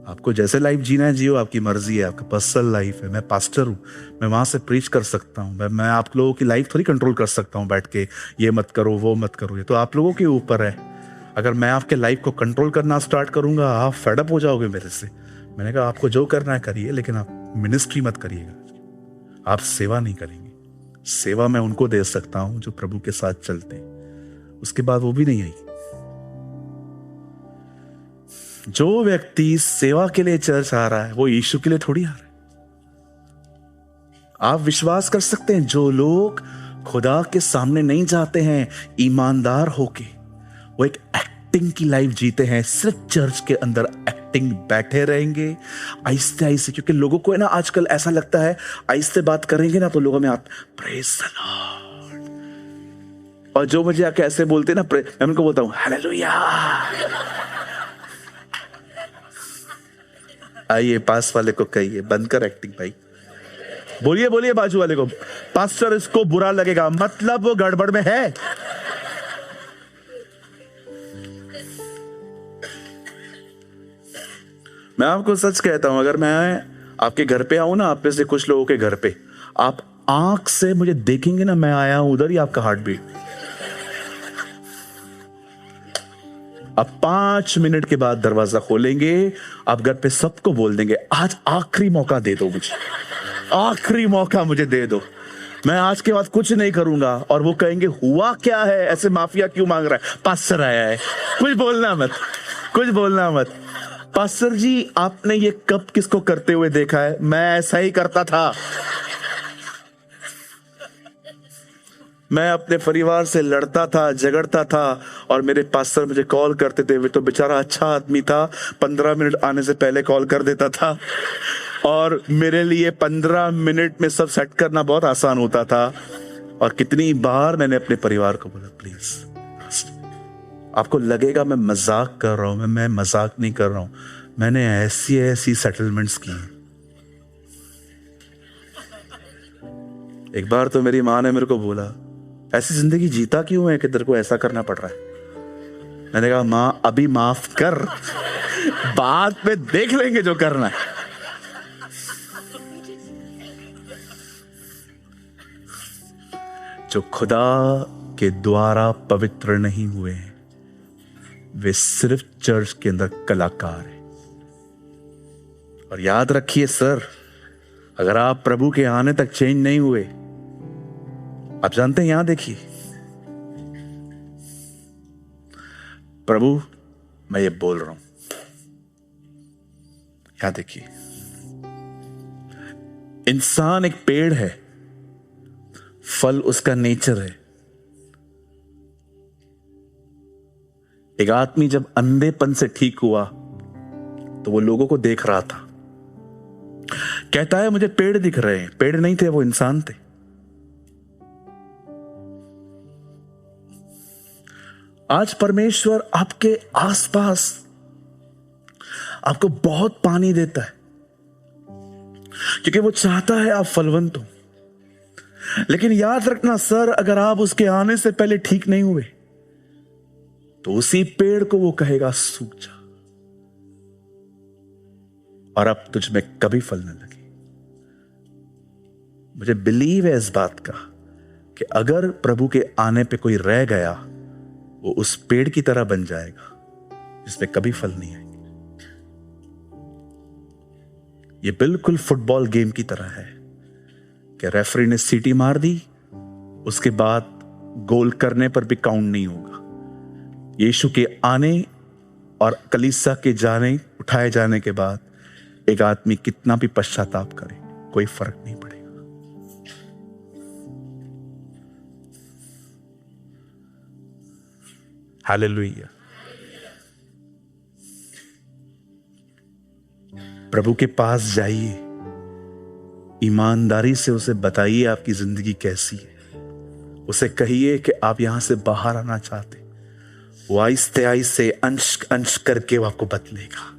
आपको जैसे लाइफ जीना है जियो, आपकी मर्जी है, आपका पर्सनल लाइफ है। मैं पास्टर हूं, मैं वहां से प्रीच कर सकता हूं, मैं आप लोगों की लाइफ थोड़ी कंट्रोल कर सकता हूं बैठ के, ये मत करो वो मत करो, ये तो आप लोगों के ऊपर है। अगर मैं आपके लाइफ को कंट्रोल करना स्टार्ट करूंगा आप फेडअप हो जाओगे मेरे से। मैंने कहा आपको जो करना है करिए, लेकिन आप मिनिस्ट्री मत करिएगा, आप सेवा नहीं करेंगे। सेवा मैं उनको दे सकता हूं जो प्रभु के साथ चलते हैं। उसके बाद वो भी नहीं आई। जो व्यक्ति सेवा के लिए चर्च आ रहा है वो यीशु के लिए थोड़ी आ रहा है। आप विश्वास कर सकते हैं जो लोग खुदा के सामने नहीं जाते हैं ईमानदार होके, वो एक एक्टिंग की लाइफ जीते हैं, सिर्फ चर्च के अंदर एक्टिंग बैठे रहेंगे आहिस्ते आहिस्ते। क्योंकि लोगों को है ना आजकल ऐसा लगता है आहिस्ते बात करेंगे ना तो लोगों में प्रेज द लॉर्ड, और जो मुझे आके ऐसे बोलते ना मैं उनको बोलता हूं हालेलुया। आइए पास वाले को कहिए बंद कर एक्टिंग भाई, बोलिए बोलिए बाजू वाले को, पास्टर इसको बुरा लगेगा मतलब वो गड़बड़ में है। मैं आपको सच कहता हूं, अगर मैं आपके घर पे आऊं ना, आप में से कुछ लोगों के घर पे, आप आंख से मुझे देखेंगे ना मैं आया हूं उधर ही आपका हार्ट बीट। अब 5 मिनट के बाद दरवाजा खोलेंगे, आप घर पे सबको बोल देंगे आज आखिरी मौका दे दो मुझे, आखिरी मौका मुझे दे दो, मैं आज के बाद कुछ नहीं करूंगा। और वो कहेंगे हुआ क्या है, ऐसे माफिया क्यों मांग रहा है? पास्टर आया है, कुछ बोलना मत, कुछ बोलना मत। पास्टर जी आपने ये कब किसको करते हुए देखा है? मैं ऐसा ही करता था। मैं अपने परिवार से लड़ता था, झगड़ता था, और मेरे पास्टर मुझे कॉल करते थे। वे तो बेचारा अच्छा आदमी था, 15 मिनट आने से पहले कॉल कर देता था, और मेरे लिए 15 मिनट में सब सेट करना बहुत आसान होता था। और कितनी बार मैंने अपने परिवार को बोला प्लीज, आपको लगेगा मैं मजाक कर रहा हूं, मैं मजाक नहीं कर रहा हूं, मैंने ऐसी ऐसी सेटलमेंट्स की। एक बार तो मेरी माँ ने मेरे को बोला ऐसी जिंदगी जीता क्यों है कि तेरे को ऐसा करना पड़ रहा है? मैंने कहा माँ अभी माफ कर, बाद में देख लेंगे जो करना है। जो खुदा के द्वारा पवित्र नहीं हुए हैं वे सिर्फ चर्च के अंदर कलाकार हैं। और याद रखिए सर, अगर आप प्रभु के आने तक चेंज नहीं हुए, आप जानते हैं यहां देखिए, प्रभु मैं ये बोल रहा हूं, यहां देखिए, इंसान एक पेड़ है, फल उसका नेचर है। एक आदमी जब अंधेपन से ठीक हुआ तो वो लोगों को देख रहा था, कहता है मुझे पेड़ दिख रहे हैं। पेड़ नहीं थे, वो इंसान थे। आज परमेश्वर आपके आसपास आपको बहुत पानी देता है क्योंकि वो चाहता है आप फलवंत हो। लेकिन याद रखना सर, अगर आप उसके आने से पहले ठीक नहीं हुए तो उसी पेड़ को वो कहेगा सूख जा, और अब तुझ में कभी फल न लगे। मुझे बिलीव है इस बात का कि अगर प्रभु के आने पे कोई रह गया वो उस पेड़ की तरह बन जाएगा जिसमें कभी फल नहीं आएंगे। ये बिल्कुल फुटबॉल गेम की तरह है कि रेफरी ने सीटी मार दी, उसके बाद गोल करने पर भी काउंट नहीं होगा। यीशु के आने और कलीसिया के जाने, उठाए जाने के बाद एक आदमी कितना भी पश्चाताप करे कोई फर्क नहीं पड़ेगा। हालेलुया। प्रभु के पास जाइए, ईमानदारी से उसे बताइए आपकी जिंदगी कैसी है। उसे कहिए कि आप यहां से बाहर आना चाहते। वो आहिस्ते आहिस्ते अंश अंश करके वो आपको बदलेगा।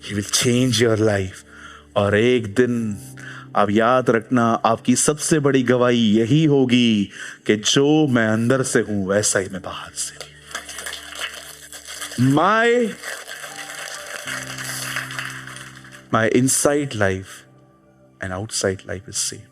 He will change your life। और एक दिन आप याद रखना, आपकी सबसे बड़ी गवाही यही होगी कि जो मैं अंदर से हूं वैसा ही मैं बाहर से। My inside life and outside life is same।